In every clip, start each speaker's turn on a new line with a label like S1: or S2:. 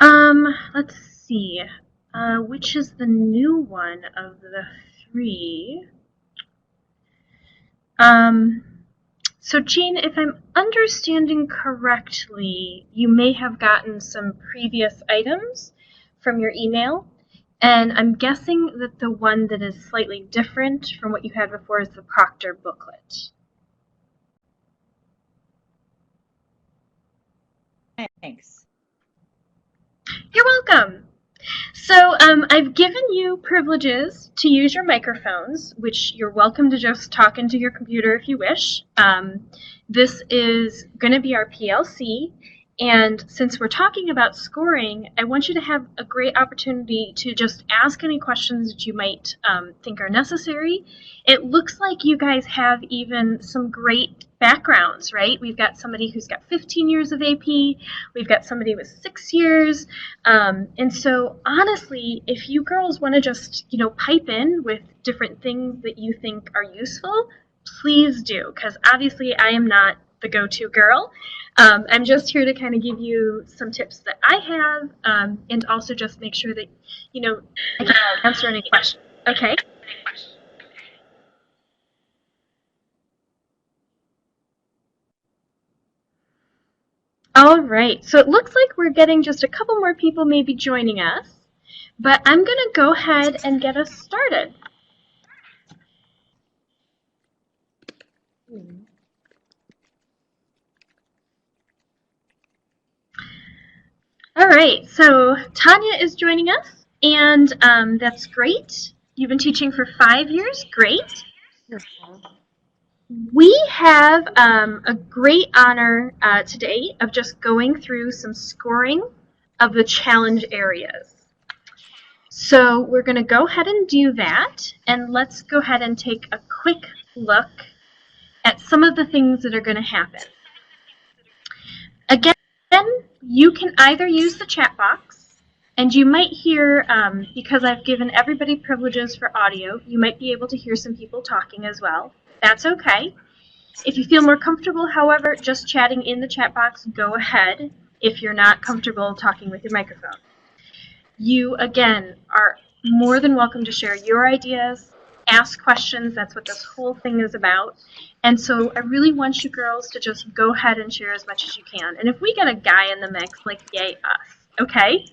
S1: Let's see. Which is the new one of the three? Um, so Jean, if I'm understanding correctly, you may have gotten some previous items from your email, and I'm guessing that the one that is slightly different from what you had before is the Proctor booklet.
S2: Thanks.
S1: You're welcome. So I've given you privileges to use your microphones, which you're welcome to just talk into your computer if you wish. This is going to be our PLC, and since we're talking about scoring, I want you to have a great opportunity to just ask any questions that you might think are necessary. It looks like you guys have even some great backgrounds, right? We've got somebody who's got 15 years of AP, we've got somebody with 6 years, and so honestly, if you girls want to just, pipe in with different things that you think are useful, please do, because obviously I am not the go-to girl. I'm just here to kind of give you some tips that I have, and also just make sure that, I can answer any questions. Okay? All right, so it looks like we're getting just a couple more people maybe joining us, but I'm going to go ahead and get us started. All right, so Tanya is joining us, and that's great. You've been teaching for 5 years, great. We have a great honor today of just going through some scoring of the challenge areas. So we're going to go ahead and do that, and let's go ahead and take a quick look at some of the things that are going to happen. Again, you can either use the chat box, and you might hear, because I've given everybody privileges for audio, you might be able to hear some people talking as well. That's okay. If you feel more comfortable, however, just chatting in the chat box, go ahead if you're not comfortable talking with your microphone. You, again, are more than welcome to share your ideas, ask questions. That's what this whole thing is about. And so I really want you girls to just go ahead and share as much as you can. And if we get a guy in the mix, like, yay us, okay?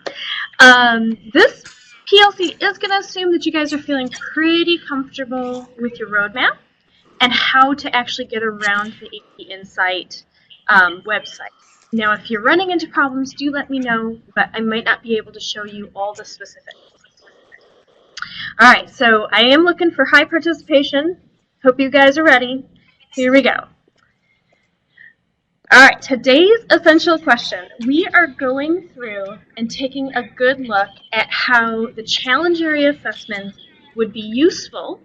S1: This PLC is going to assume that you guys are feeling pretty comfortable with your roadmap and how to actually get around the AP Insight website. Now, if you're running into problems, do let me know, but I might not be able to show you all the specifics. All right, so I am looking for high participation. Hope you guys are ready. Here we go. All right, today's essential question. We are going through and taking a good look at how the challenge area assessments would be useful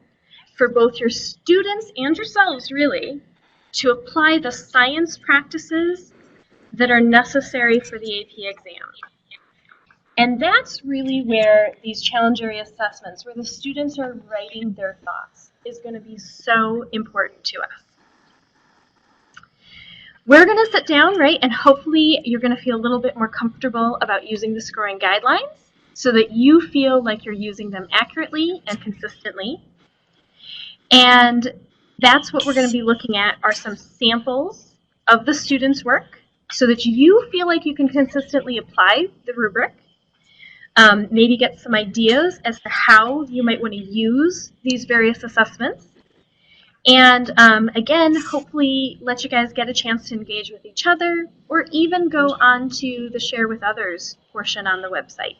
S1: for both your students and yourselves, really, to apply the science practices that are necessary for the AP exam. And that's really where these challenge area assessments, where the students are writing their thoughts, is going to be so important to us. We're going to sit down, right, and hopefully you're going to feel a little bit more comfortable about using the scoring guidelines so that you feel like you're using them accurately and consistently. And that's what we're going to be looking at are some samples of the students' work so that you feel like you can consistently apply the rubric. Maybe get some ideas as to how you might want to use these various assessments. And again, hopefully let you guys get a chance to engage with each other or even go on to the share with others portion on the website.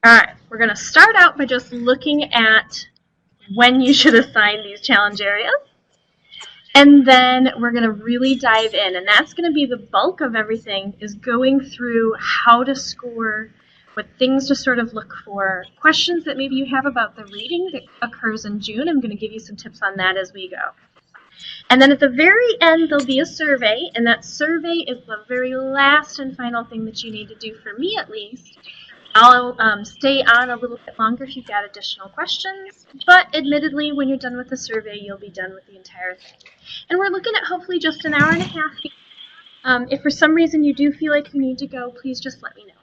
S1: All right, we're going to start out by just looking at when you should assign these challenge areas. And then we're going to really dive in, and that's going to be the bulk of everything, is going through how to score, what things to sort of look for, questions that maybe you have about the reading that occurs in June. I'm going to give you some tips on that as we go. And then at the very end, there'll be a survey, and that survey is the very last and final thing that you need to do, for me at least. I'll stay on a little bit longer if you've got additional questions, but admittedly, when you're done with the survey, you'll be done with the entire thing. And we're looking at hopefully just an hour and a half. If for some reason you do feel like you need to go, please just let me know.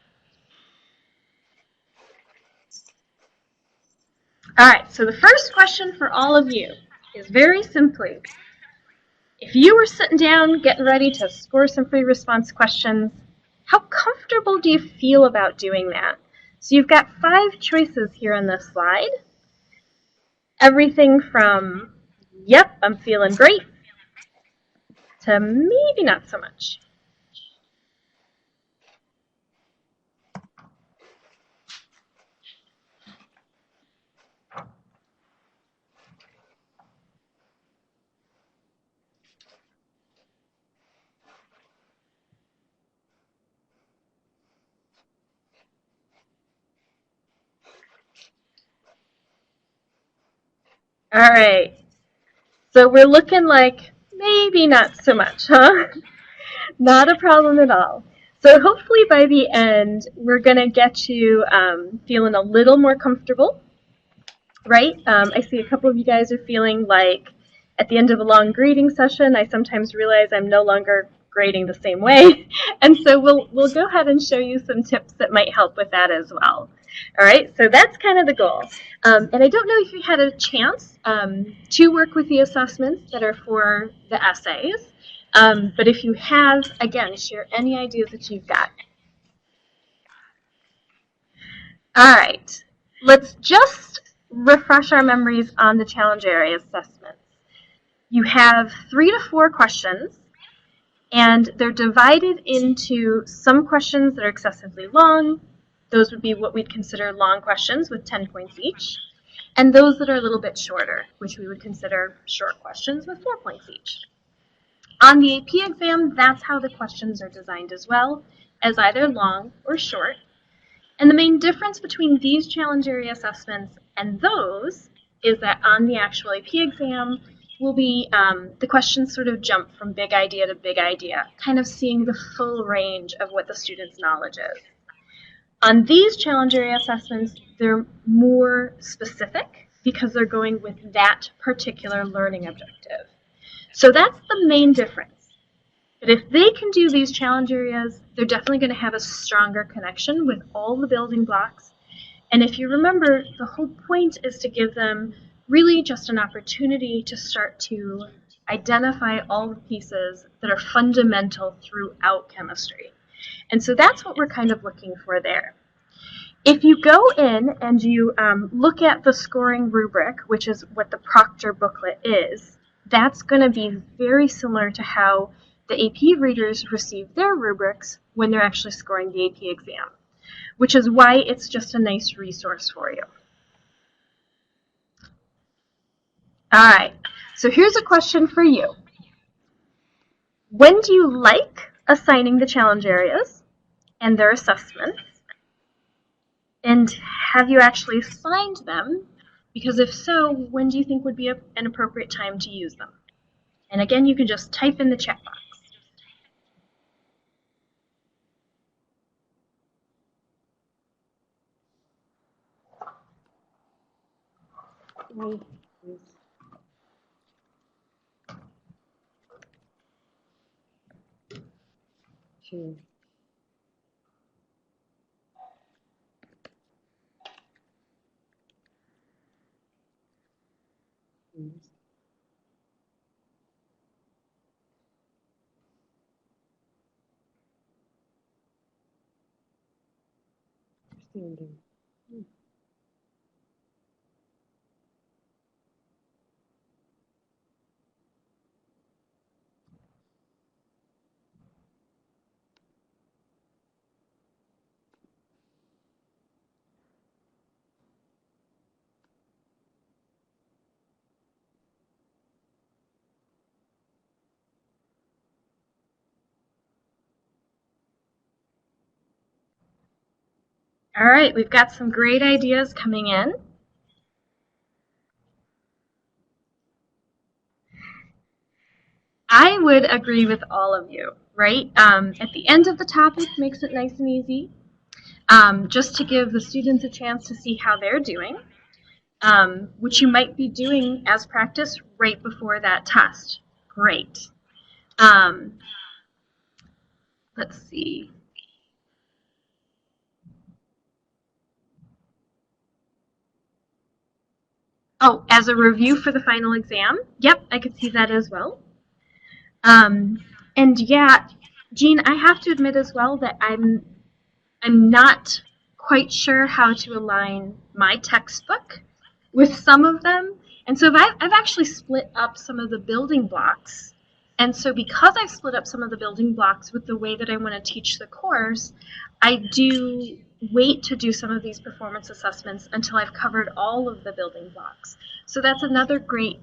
S1: All right, so the first question for all of you is very simply, if you were sitting down getting ready to score some free response questions, how comfortable do you feel about doing that? So you've got 5 choices here on this slide. Everything from, yep, I'm feeling great, to maybe not so much. All right, so we're looking like maybe not so much, huh? Not a problem at all. So hopefully by the end, we're going to get you feeling a little more comfortable, right? I see a couple of you guys are feeling like at the end of a long grading session, I sometimes realize I'm no longer grading the same way. And so we'll go ahead and show you some tips that might help with that as well. All right, so that's kind of the goal. And I don't know if you had a chance to work with the assessments that are for the essays. But if you have, again, share any ideas that you've got. All right, let's just refresh our memories on the challenge area assessments. You have 3 to 4 questions, and they're divided into some questions that are excessively long. Those would be what we'd consider long questions with 10 points each, and those that are a little bit shorter, which we would consider short questions with 4 points each. On the AP exam, that's how the questions are designed as well, as either long or short. And the main difference between these challenge area assessments and those is that on the actual AP exam, will be the questions sort of jump from big idea to big idea, kind of seeing the full range of what the student's knowledge is. On these challenge area assessments, they're more specific because they're going with that particular learning objective. So that's the main difference. But if they can do these challenge areas, they're definitely going to have a stronger connection with all the building blocks. And if you remember, the whole point is to give them really just an opportunity to start to identify all the pieces that are fundamental throughout chemistry. And so that's what we're kind of looking for there. If you go in and you look at the scoring rubric, which is what the Proctor booklet is, that's going to be very similar to how the AP readers receive their rubrics when they're actually scoring the AP exam, which is why it's just a nice resource for you. All right, so here's a question for you. When do you like assigning the challenge areas and their assessments? And have you actually assigned them? Because if so, when do you think would be an appropriate time to use them? And again, you can just type in the chat box.
S2: Sure. Understanding.
S1: All right, we've got some great ideas coming in. I would agree with all of you, right? At the end of the topic makes it nice and easy, just to give the students a chance to see how they're doing, which you might be doing as practice right before that test. Great. let's see. Oh, as a review for the final exam? Yep, I could see that as well. Um, and yeah, Jean, I have to admit as well that I'm not quite sure how to align my textbook with some of them. And so I've actually split up some of the building blocks. And so because I've split up some of the building blocks with the way that I want to teach the course, I do wait to do some of these performance assessments until I've covered all of the building blocks. So that's another great,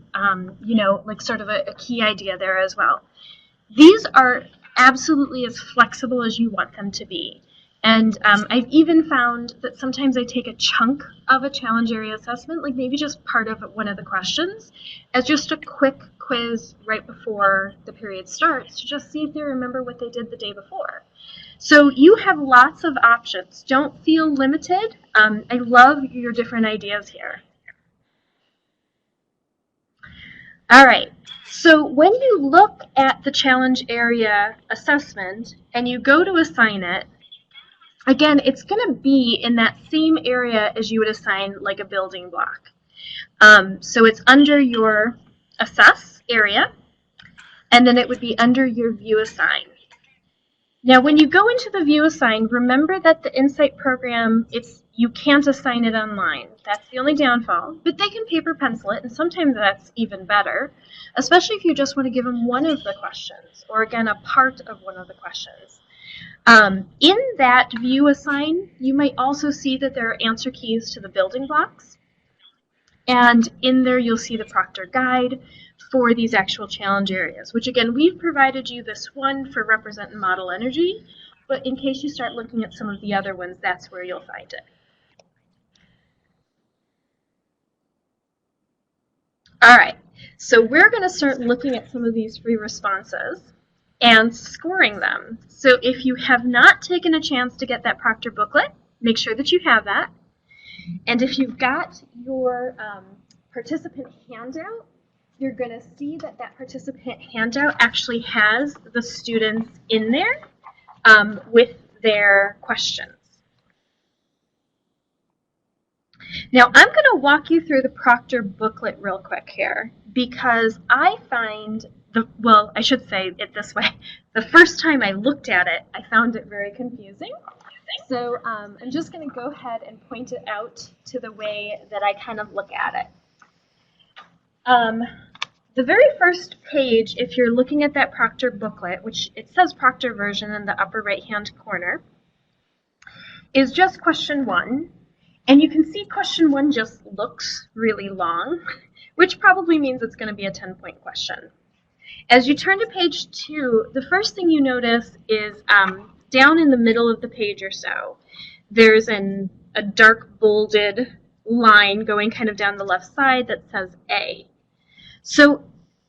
S1: like sort of a key idea there as well. These are absolutely as flexible as you want them to be. And I've even found that sometimes I take a chunk of a challenge area assessment, like maybe just part of one of the questions, as just a quick quiz right before the period starts to just see if they remember what they did the day before. So you have lots of options. Don't feel limited. I love your different ideas here. All right. So when you look at the challenge area assessment and you go to assign it, again, it's going to be in that same area as you would assign like a building block. So it's under your assess area, and then it would be under your view assign. Now, when you go into the view assign, remember that the Insight program, you can't assign it online. That's the only downfall, but they can paper pencil it, and sometimes that's even better, especially if you just want to give them one of the questions, or again, a part of one of the questions. In that view assign, you might also see that there are answer keys to the building blocks. And in there, you'll see the Proctor guide for these actual challenge areas, which again, we've provided you this one for represent and model energy, but in case you start looking at some of the other ones, that's where you'll find it. All right, so we're going to start looking at some of these free responses and scoring them. So if you have not taken a chance to get that Proctor booklet, make sure that you have that. And if you've got your participant handout, you're going to see that that participant handout actually has the students in there with their questions. Now, I'm going to walk you through the Proctor booklet real quick here because I find, I should say it this way. The first time I looked at it, I found it very confusing. So I'm just going to go ahead and point it out to the way that I kind of look at it. The very first page, if you're looking at that Proctor booklet, which it says Proctor version in the upper right-hand corner, is just question 1. And you can see question 1 just looks really long, which probably means it's going to be a 10-point question. As you turn to page 2, the first thing you notice is down in the middle of the page or so, there's a dark bolded line going kind of down the left side that says A. So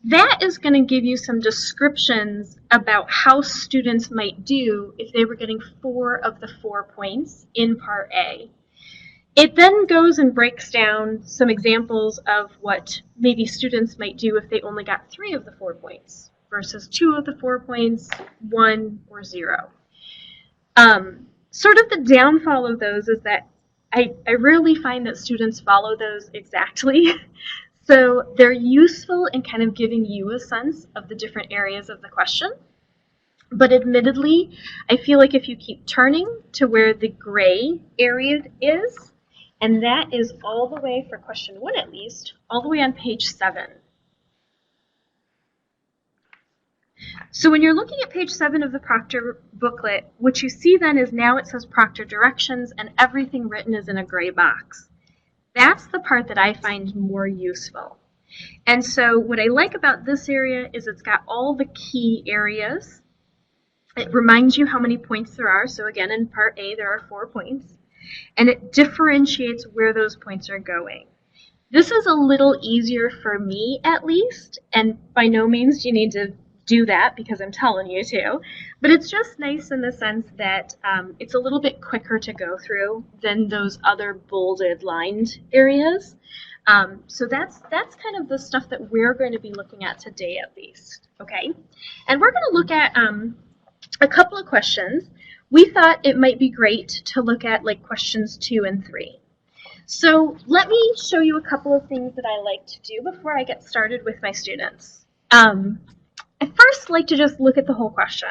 S1: that is going to give you some descriptions about how students might do if they were getting 4 of the 4 points in Part A. It then goes and breaks down some examples of what maybe students might do if they only got 3 of the 4 points versus 2 of the 4 points, 1 or 0. Sort of the downfall of those is that I rarely find that students follow those exactly. So they're useful in kind of giving you a sense of the different areas of the question. But admittedly, I feel like if you keep turning to where the gray area is, and that is all the way for question 1 at least, all the way on page 7. So when you're looking at page 7 of the Proctor booklet, what you see then is now it says Proctor directions and everything written is in a gray box. That's the part that I find more useful. And so what I like about this area is it's got all the key areas. It reminds you how many points there are. So again, in Part A, there are 4 points. And it differentiates where those points are going. This is a little easier for me, at least, and by no means do you need to do that because I'm telling you to, but it's just nice in the sense that it's a little bit quicker to go through than those other bolded lined areas. So that's kind of the stuff that we're going to be looking at today at least, okay? And we're going to look at a couple of questions. We thought it might be great to look at like questions 2 and 3. So let me show you a couple of things that I like to do before I get started with my students. I first like to just look at the whole question.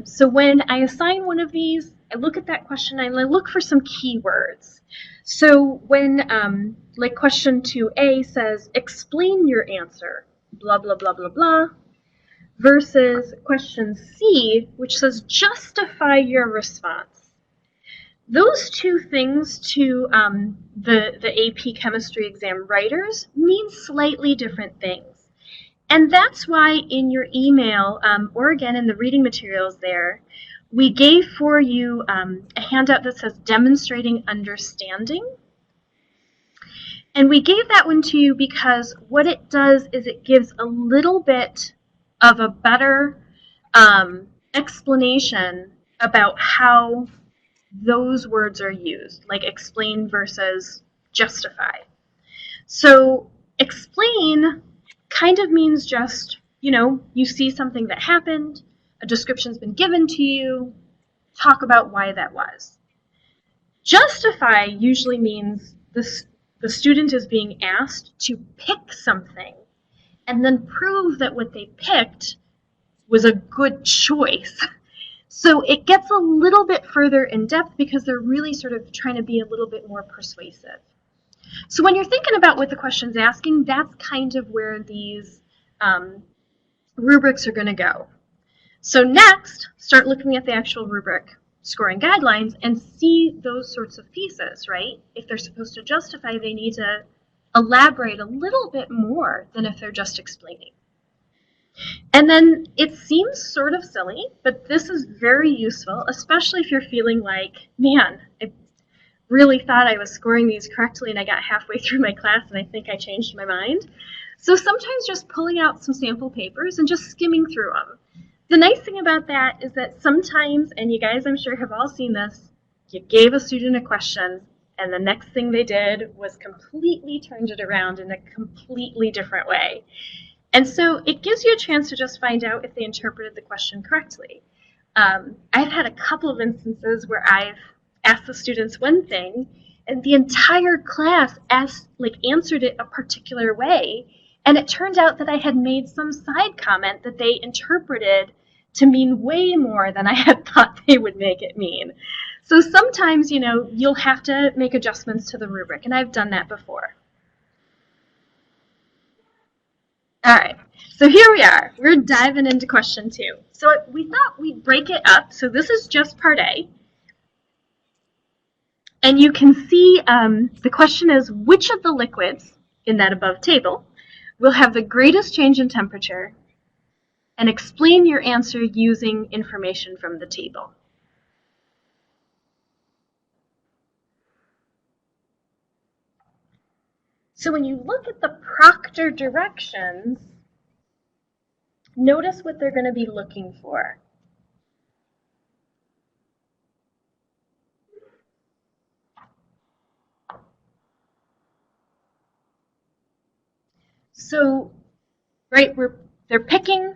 S1: So when I assign one of these, I look at that question and I look for some keywords. So when like question 2A says, explain your answer, blah, blah, blah, blah, blah, versus question C, which says justify your response. Those two things to the AP chemistry exam writers mean slightly different things. And that's why in your email, or again in the reading materials there, we gave for you a handout that says demonstrating understanding. And we gave that one to you because what it does is it gives a little bit of a better explanation about how those words are used, like explain versus justify. So explain kind of means just, you see something that happened, a description's been given to you, talk about why that was. Justify usually means the student is being asked to pick something and then prove that what they picked was a good choice. So it gets a little bit further in depth because they're really sort of trying to be a little bit more persuasive. So when you're thinking about what the question's asking, that's kind of where these rubrics are going to go. So next, start looking at the actual rubric scoring guidelines and see those sorts of pieces, right? If they're supposed to justify, they need to elaborate a little bit more than if they're just explaining. And then it seems sort of silly, but this is very useful, especially if you're feeling like, man, I really thought I was scoring these correctly and I got halfway through my class and I think I changed my mind. So sometimes just pulling out some sample papers and just skimming through them. The nice thing about that is that sometimes, and you guys I'm sure have all seen this, you gave a student a question and the next thing they did was completely turned it around in a completely different way. And so it gives you a chance to just find out if they interpreted the question correctly. I've had a couple of instances where I've asked the students one thing and the entire class answered it a particular way. And it turned out that I had made some side comment that they interpreted to mean way more than I had thought they would make it mean. So sometimes, you'll have to make adjustments to the rubric, and I've done that before. All right, so here we are. We're diving into question 2. So we thought we'd break it up. So this is just part A. And you can see the question is, which of the liquids in that above table will have the greatest change in temperature, and explain your answer using information from the table. So when you look at the proctor directions, notice what they're going to be looking for. So, right, they're picking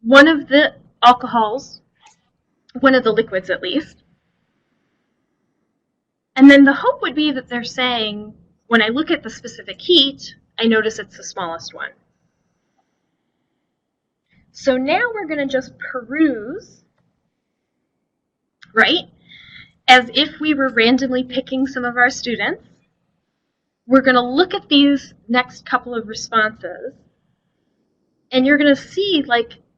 S1: one of the alcohols, one of the liquids at least, and then the hope would be that they're saying, when I look at the specific heat, I notice it's the smallest one. So now we're going to just peruse, right, as if we were randomly picking some of our students. We're going to look at these next couple of responses, and you're going to see,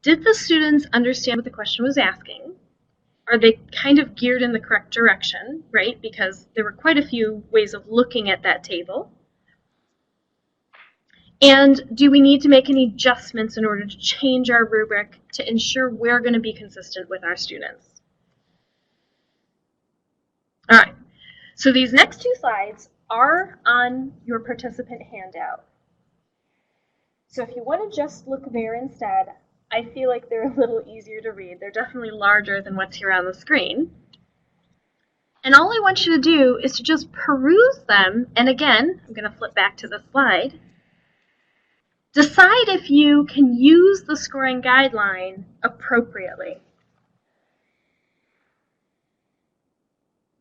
S1: did the students understand what the question was asking? Are they kind of geared in the correct direction, right? Because there were quite a few ways of looking at that table. And do we need to make any adjustments in order to change our rubric to ensure we're going to be consistent with our students? All right, so these next 2 slides are on your participant handout. So if you want to just look there instead, I feel like they're a little easier to read. They're definitely larger than what's here on the screen. And all I want you to do is to just peruse them. And again, I'm going to flip back to the slide. Decide if you can use the scoring guideline appropriately.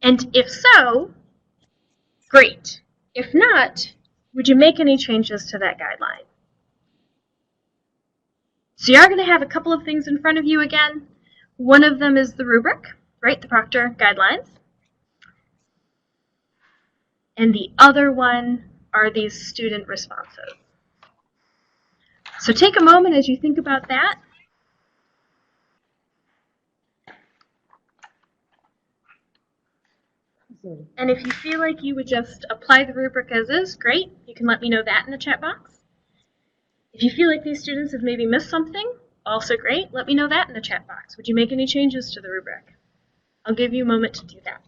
S1: And if so, great. If not, would you make any changes to that guideline? So you are going to have a couple of things in front of you again. One of them is the rubric, right, the Proctor guidelines. And the other one are these student responses. So take a moment as you think about that.
S2: Sorry.
S1: And if you feel like you would just apply the rubric as is, great. You can let me know that in the chat box. If you feel like these students have maybe missed something, also great. Let me know that in the chat box. Would you make any changes to the rubric? I'll give you a moment to do that.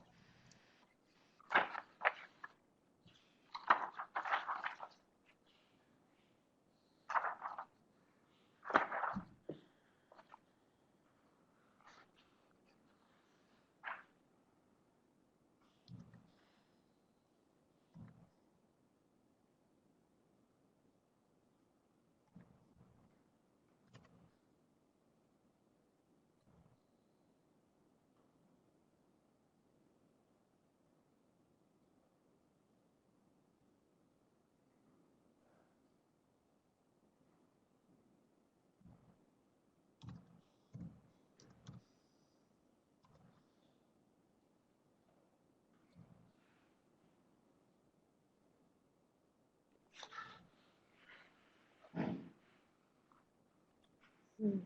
S2: Mm.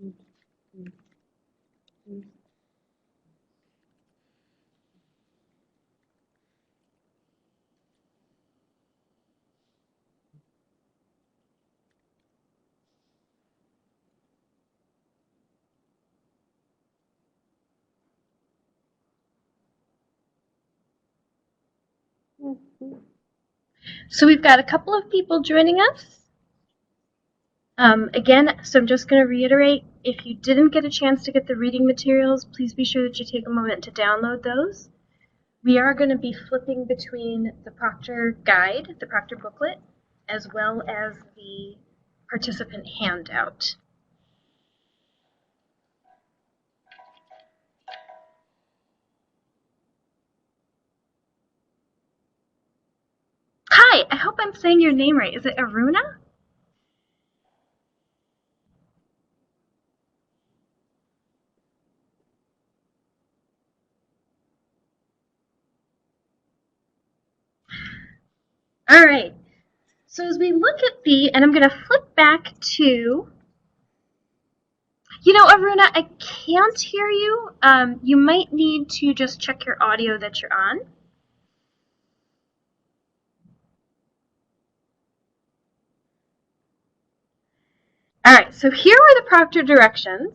S2: Mm. Mm. Mm. Mm.
S1: So we've got a couple of people joining us. Again, so I'm just going to reiterate, if you didn't get a chance to get the reading materials, please be sure that you take a moment to download those. We are going to be flipping between the Proctor guide, the Proctor booklet, as well as the participant handout. Hi, I hope I'm saying your name right. Is it Aruna? All right. So as we look at and I'm going to flip back to, Aruna, I can't hear you. You might need to just check your audio that you're on. All right, so here are the Proctor directions.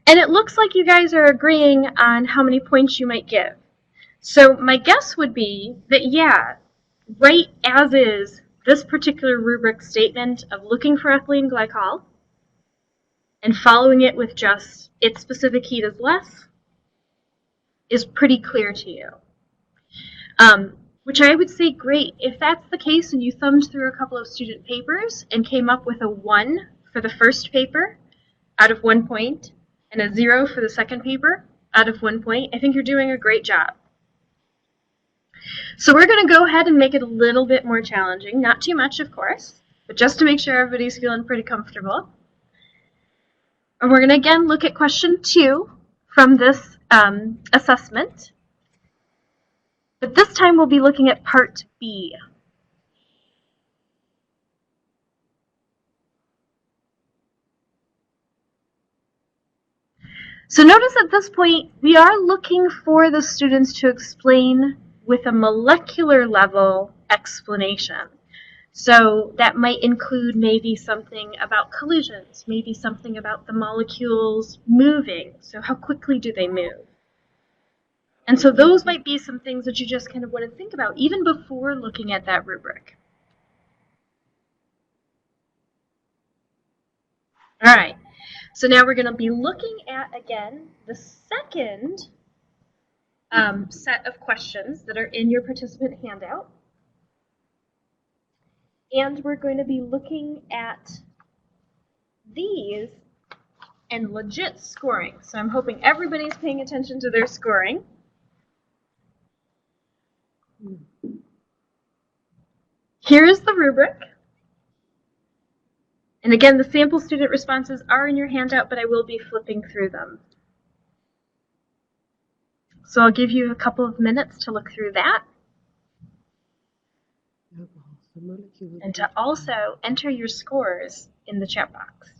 S1: And it looks like you guys are agreeing on how many points you might give. So my guess would be that, yeah, right as is, this particular rubric statement of looking for ethylene glycol and following it with just its specific heat is less is pretty clear to you. Which I would say, great. If that's the case and you thumbed through a couple of student papers and came up with a 1 for the first paper out of 1 point and a 0 for the second paper out of 1 point, I think you're doing a great job. So we're going to go ahead and make it a little bit more challenging. Not too much, of course, but just to make sure everybody's feeling pretty comfortable. And we're going to again look at question 2 from this assessment. But this time we'll be looking at part B. So notice at this point, we are looking for the students to explain with a molecular level explanation. So that might include maybe something about collisions, maybe something about the molecules moving. So how quickly do they move? And so those might be some things that you just kind of want to think about even before looking at that rubric. All right, so now we're going to be looking at, again, the second set of questions that are in your participant handout. And we're going to be looking at these and legit scoring. So I'm hoping everybody's paying attention to their scoring. Here's the rubric. And again, the sample student responses are in your handout, but I will be flipping through them. So I'll give you a couple of minutes to look through that. And to also enter your scores in the chat box.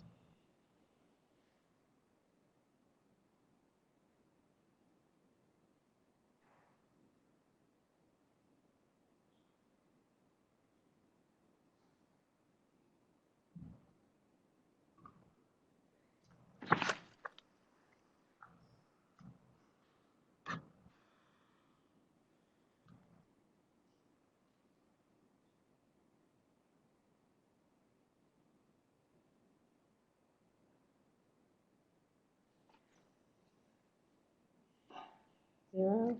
S2: Yeah.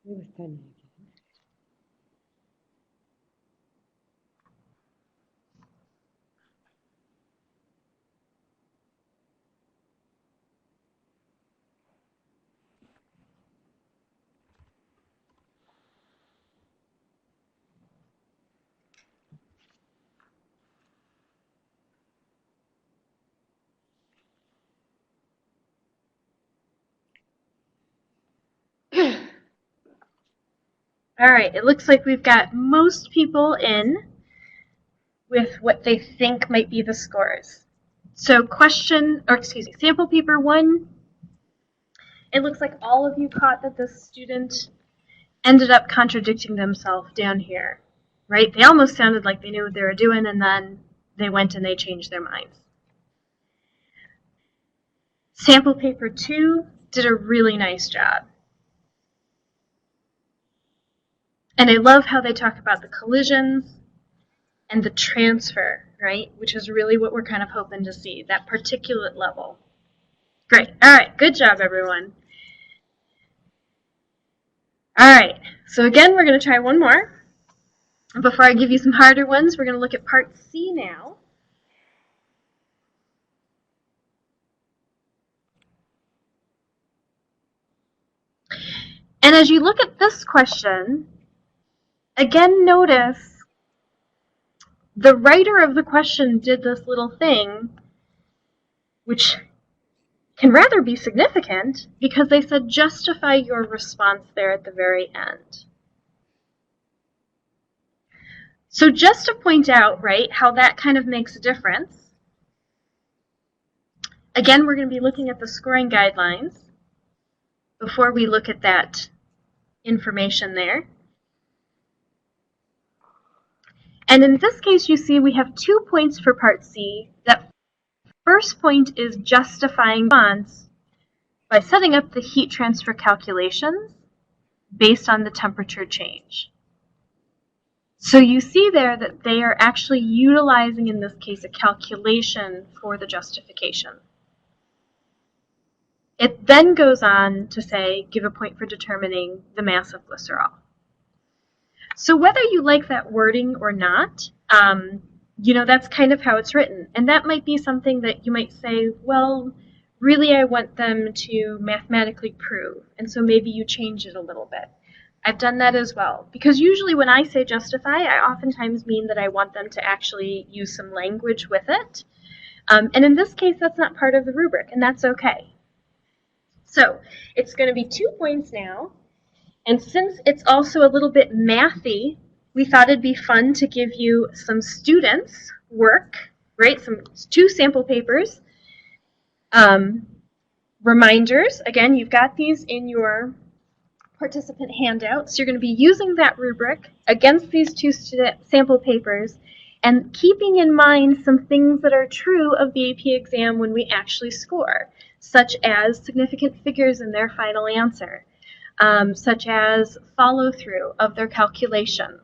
S2: We were standing again.
S1: All right, it looks like we've got most people in with what they think might be the scores. So sample paper 1, it looks like all of you caught that the student ended up contradicting themselves down here, right? They almost sounded like they knew what they were doing, and then they went and they changed their minds. Sample paper 2 did a really nice job. And I love how they talk about the collisions and the transfer, right? Which is really what we're kind of hoping to see, that particulate level. Great. All right. Good job, everyone. All right. So again, we're going to try one more. Before I give you some harder ones, we're going to look at part C now. And as you look at this question, again, notice the writer of the question did this little thing, which can rather be significant, because they said justify your response there at the very end. So just to point out, right, how that kind of makes a difference, again, we're going to be looking at the scoring guidelines before we look at that information there. And in this case, you see we have 2 points for part C. That first point is justifying response by setting up the heat transfer calculations based on the temperature change. So you see there that they are actually utilizing, in this case, a calculation for the justification. It then goes on to say, give a point for determining the mass of glycerol. So whether you like that wording or not, that's kind of how it's written. And that might be something that you might say, well, really I want them to mathematically prove. And so maybe you change it a little bit. I've done that as well. Because usually when I say justify, I oftentimes mean that I want them to actually use some language with it. And in this case, that's not part of the rubric, and that's okay. So it's going to be 2 points now. And since it's also a little bit mathy, we thought it'd be fun to give you some students' work, right? Two sample papers. Reminders, again, you've got these in your participant handout. So you're going to be using that rubric against these two sample papers and keeping in mind some things that are true of the AP exam when we actually score, such as significant figures in their final answer, such as follow-through of their calculations.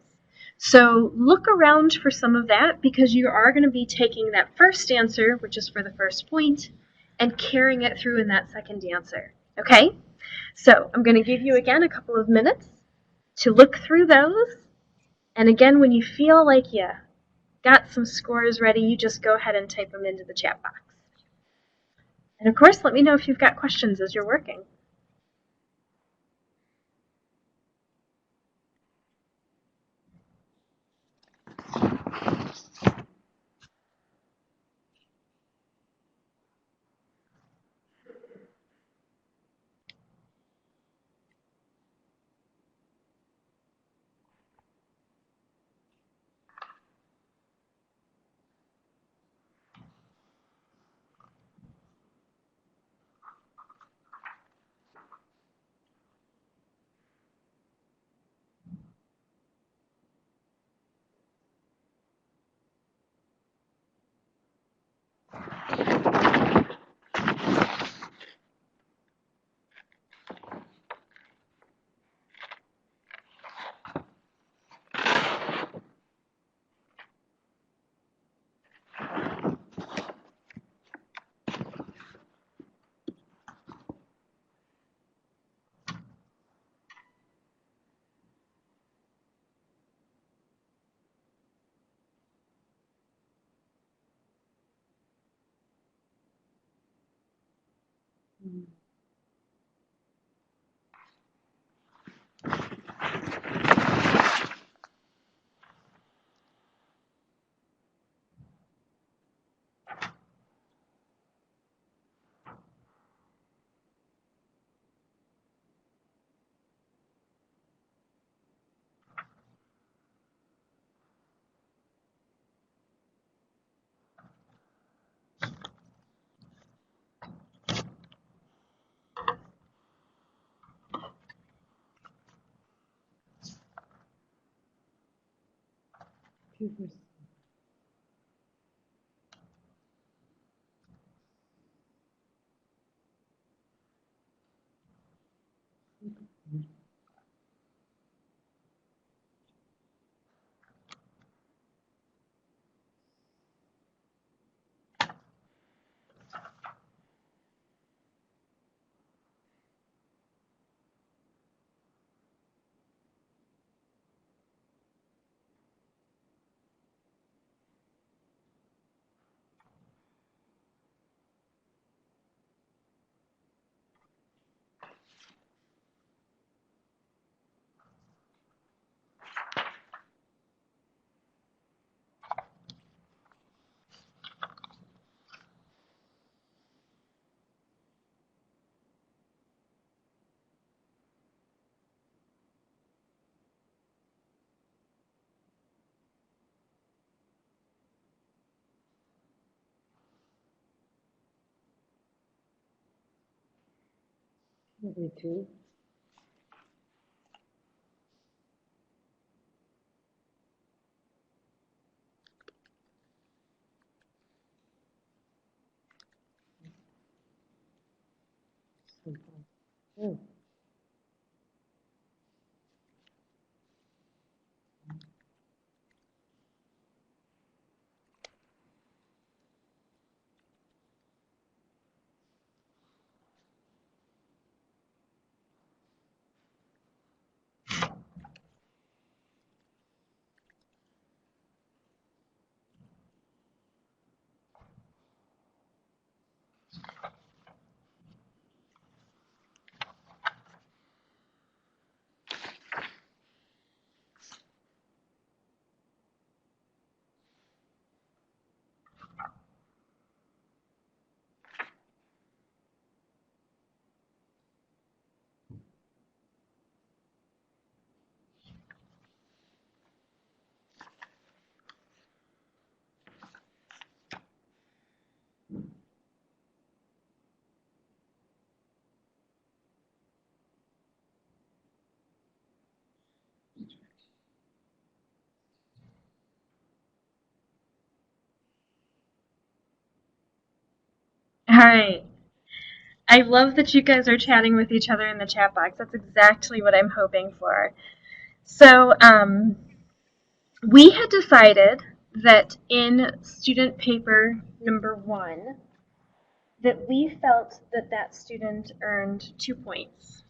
S1: So look around for some of that because you are going to be taking that first answer, which is for the first point, and carrying it through in that second answer. Okay? So I'm going to give you again a couple of minutes to look through those. And again, when you feel like you got some scores ready, you just go ahead and type them into the chat box. And of course, let me know if you've got questions as you're working.
S2: Me too. Oh.
S1: All right. I love that you guys are chatting with each other in the chat box. That's exactly what I'm hoping for. So we had decided that in student paper number 1, that we felt that that student earned 2 points.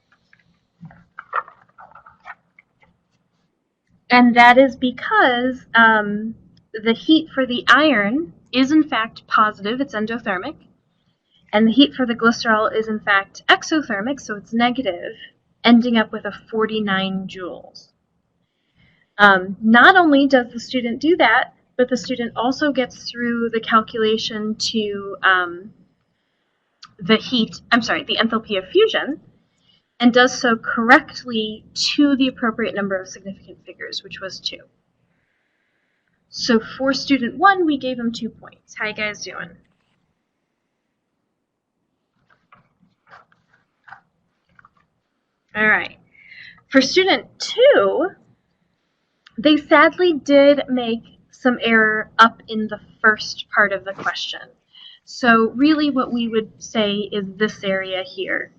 S1: And that is because the heat for the iron is in fact positive, it's endothermic. And the heat for the glycerol is in fact exothermic, so it's negative, ending up with a 49 joules. Not only does the student do that, but the student also gets through the calculation to the enthalpy of fusion, and does so correctly to the appropriate number of significant figures, which was 2. So for student 1, we gave him 2 points. How you guys doing? All right. For student 2, they sadly did make some error up in the first part of the question. So really what we would say is this area here.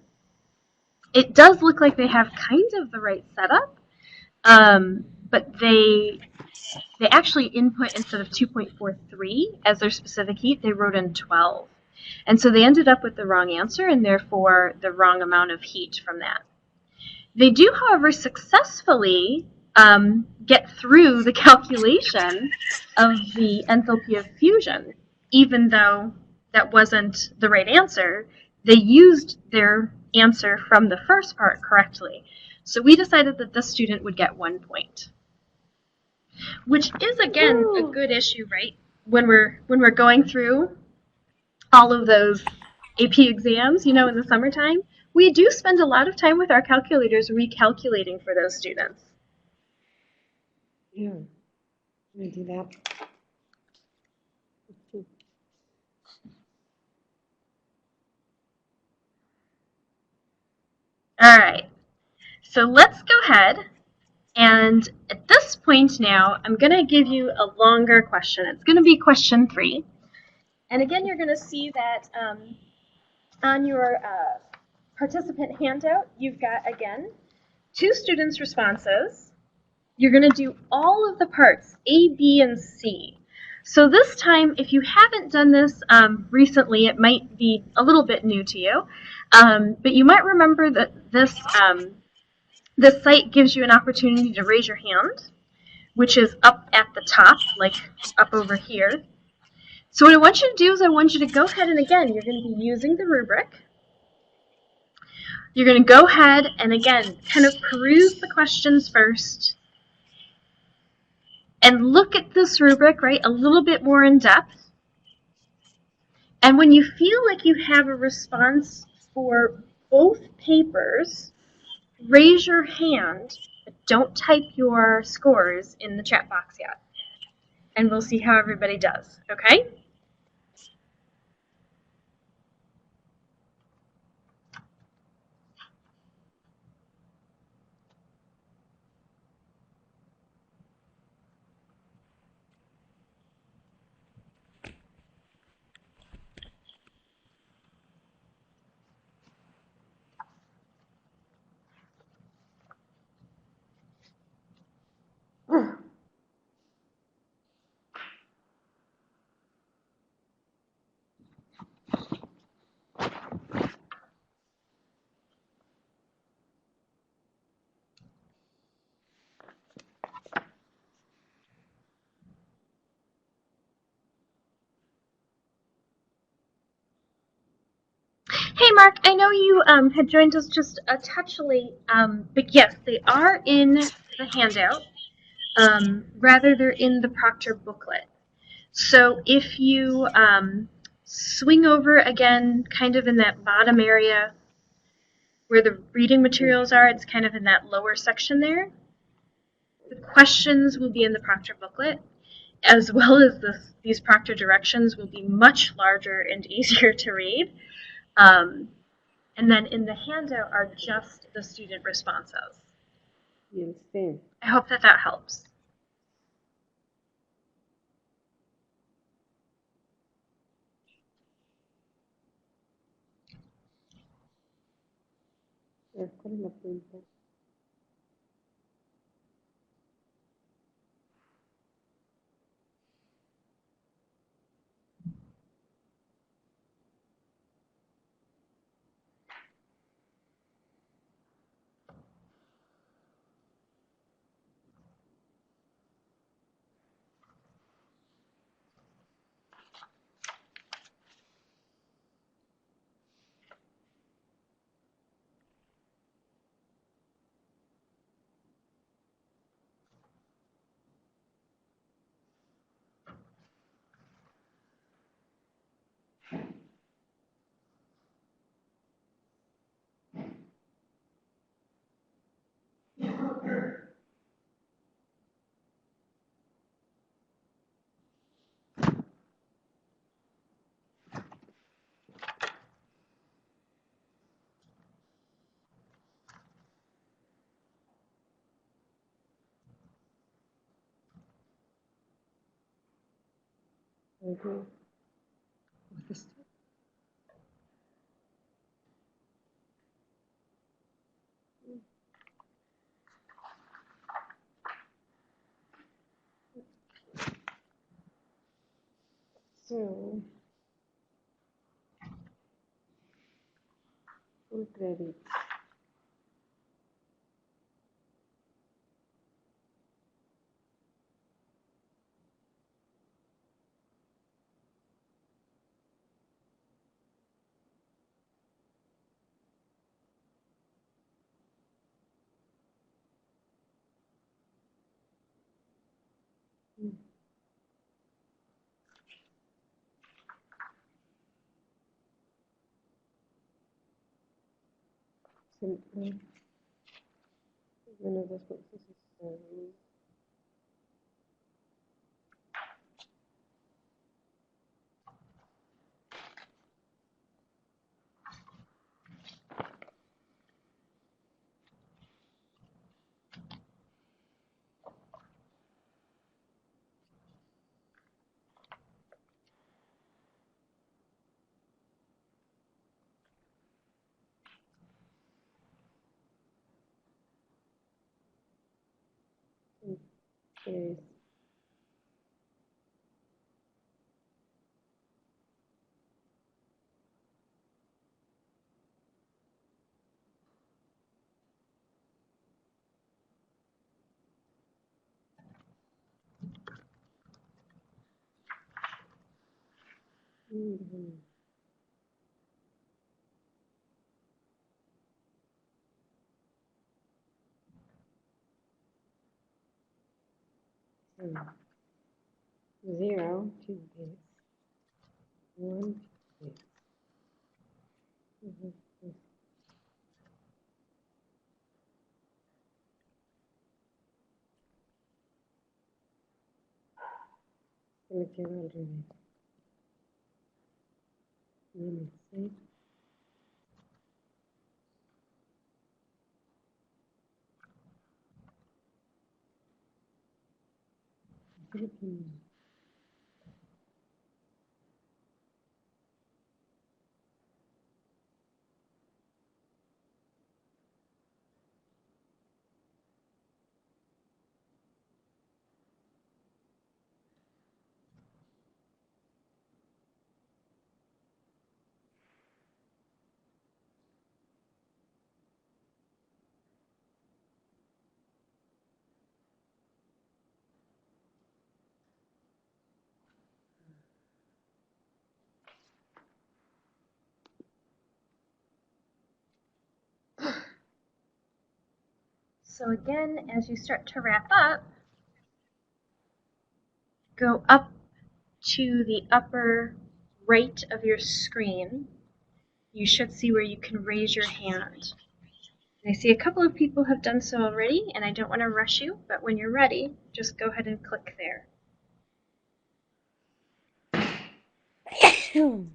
S1: It does look like they have kind of the right setup, but they actually input, instead of 2.43 as their specific heat, they wrote in 12. And so they ended up with the wrong answer and therefore the wrong amount of heat from that. They do, however, successfully get through the calculation of the enthalpy of fusion. Even though that wasn't the right answer, they used their answer from the first part correctly. So we decided that this student would get 1 point. Which is, again, a good issue, right? When we're going through all of those AP exams, in the summertime, we do spend a lot of time with our calculators recalculating for those students.
S2: Yeah, I do that.
S1: All right, so let's go ahead, and at this point now, I'm going to give you a longer question. It's going to be question 3. And again, you're going to see that on your participant handout, you've got, again, 2 students' responses. You're going to do all of the parts, A, B, and C. So this time, if you haven't done this recently, it might be a little bit new to you. But you might remember that this site gives you an opportunity to raise your hand, which is up at the top, like up over here. So what I want you to do is I want you to go ahead and, again, you're going to be using the rubric. You're going to go ahead and, again, kind of peruse the questions first and look at this rubric, right, a little bit more in depth. And when you feel like you have a response for both papers, raise your hand, but don't type your scores in the chat box yet. And we'll see how everybody does, okay? Hey, Mark, I know you had joined us just a touch late, but yes, they are in the handout. Rather, they're in the Proctor booklet. So if you swing over again, kind of in that bottom area where the reading materials are, it's kind of in that lower section there. The questions will be in the Proctor booklet, as well as these Proctor directions will be much larger and easier to read. And then in the handout are just the student responses.
S2: You understand?
S1: I hope that that helps.
S2: ¿Cuál es la punta? Okay. With this. So, full credit. Simple. One of those boxes is is 0 to this, 1 to this. Se me quedó al revés. Menos 6.
S1: So again, as you start to wrap up, go up to the upper right of your screen. You should see where you can raise your hand. And I see a couple of people have done so already, and I don't want to rush you, but when you're ready, just go ahead and click there.
S2: No.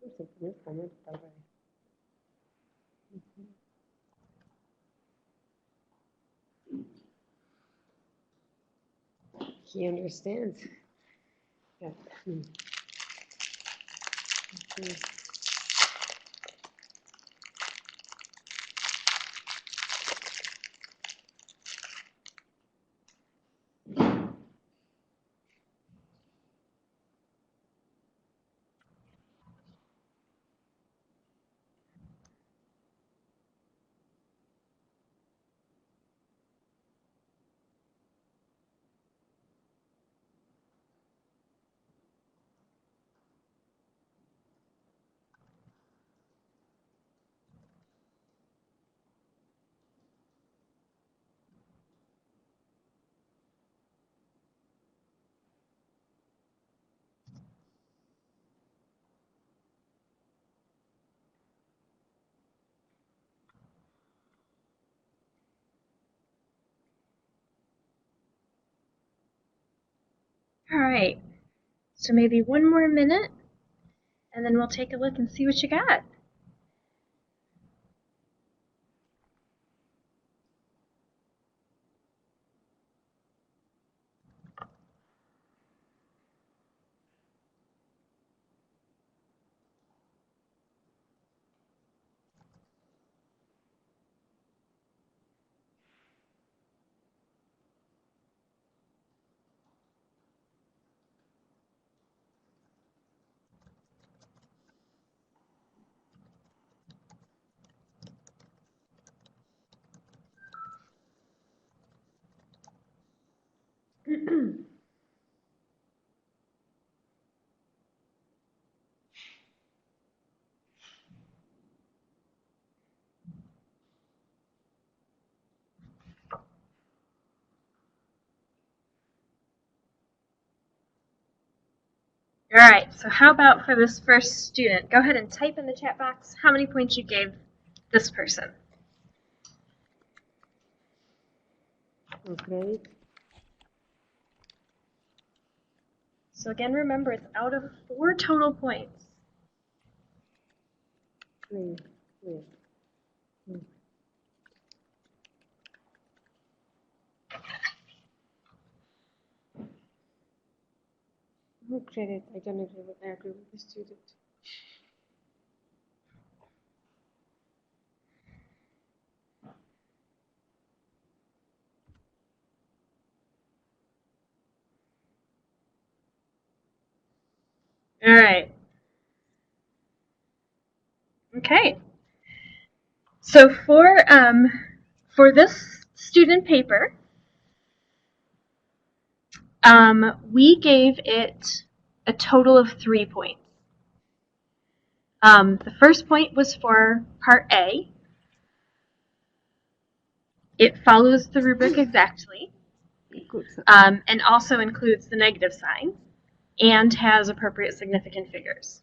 S2: No sé, primer comment, tal vez. He understands. Yeah. Okay.
S1: All right. So maybe one more minute, and then we'll take a look and see what you got. All right, so how about for this first student? Go ahead and type in the chat box how many points you gave this person.
S2: Okay.
S1: So again, remember it's out of 4 total points.
S2: 3. 3. No credit. I don't agree with. I agree with the student.
S1: All right. Okay. So for this student paper, we gave it a total of 3 points. The first point was for part A. It follows the rubric exactly, and also includes the negative sign, and has appropriate significant figures.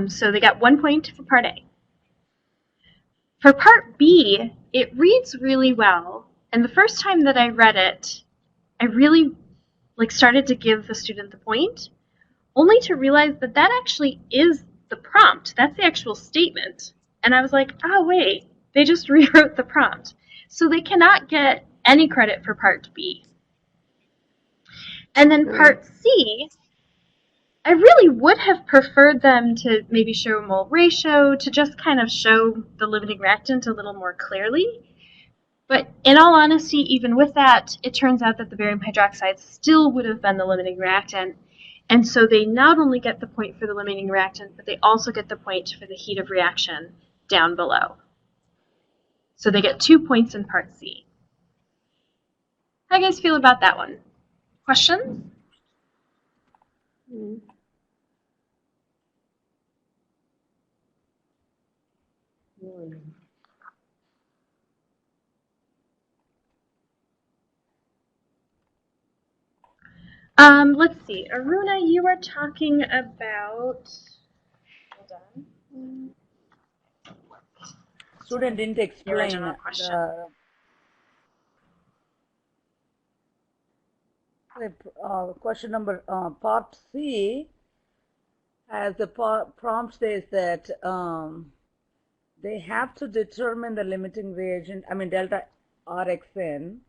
S1: So they got 1 point for part A. For part B, it reads really well, and the first time that I read it, I really started to give the student the point, only to realize that that actually is the prompt. That's the actual statement. And I was like, oh wait, they just rewrote the prompt. So they cannot get any credit for part B. And then part C, I really would have preferred them to maybe show a mole ratio, to just kind of show the limiting reactant a little more clearly. But in all honesty, even with that, it turns out that the barium hydroxide still would have been the limiting reactant. And so they not only get the point for the limiting reactant, but they also get the point for the heat of reaction down below. So they get 2 points in part C. How do you guys feel about that one? Questions?
S2: Mm.
S1: Let's see. Aruna, you were talking about. Hold on.
S3: Student didn't explain
S1: original question.
S3: the question number part C has the prompt says that they have to determine the limiting reagent, I mean delta RXN,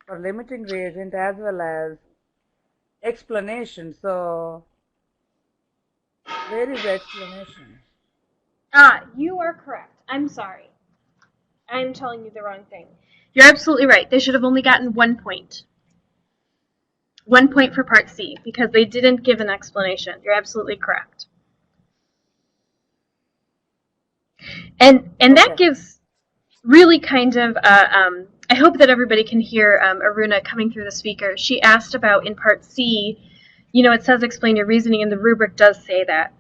S3: for limiting reagent as well as explanation. So where is the explanation?
S1: You are correct. I'm sorry. I'm telling you the wrong thing. You're absolutely right. They should have only gotten 1 point. 1 point for part C because they didn't give an explanation. You're absolutely correct. And that gives really kind of I hope that everybody can hear Aruna coming through the speaker. She asked about in part C, it says explain your reasoning, and the rubric does say that.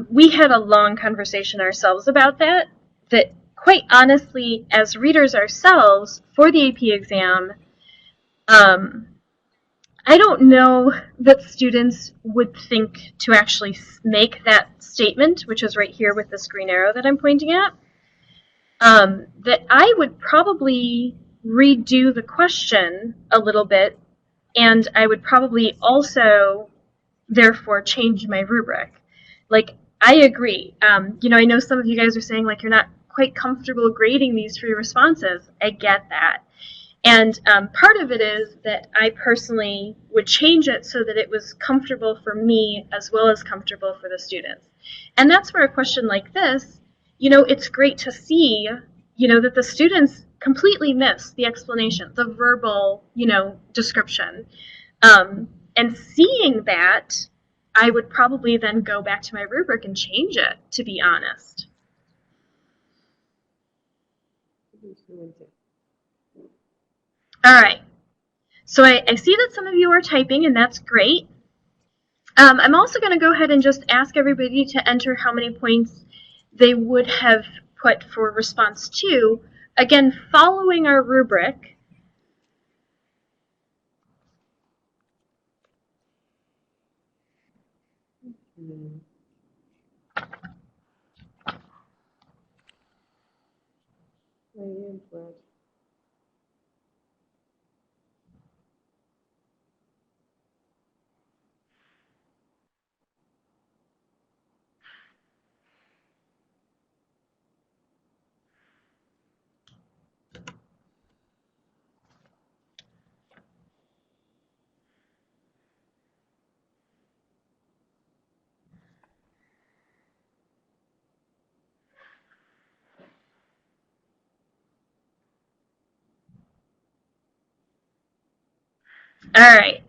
S1: We had a long conversation ourselves about that quite honestly, as readers ourselves for the AP exam, I don't know that students would think to actually make that statement, which is right here with this green arrow that I'm pointing at, that I would probably redo the question a little bit, and I would probably also, therefore, change my rubric. Like, I agree. I know some of you guys are saying, like, you're not quite comfortable grading these 3 responses. I get that. And part of it is that I personally would change it so that it was comfortable for me as well as comfortable for the students. And that's where a question like this, it's great to see, that the students completely miss the explanation, the verbal, description. And seeing that, I would probably then go back to my rubric and change it, to be honest. All right. So I see that some of you are typing, and that's great. I'm also going to go ahead and just ask everybody to enter how many points they would have put for response 2. Again, following our rubric. All right.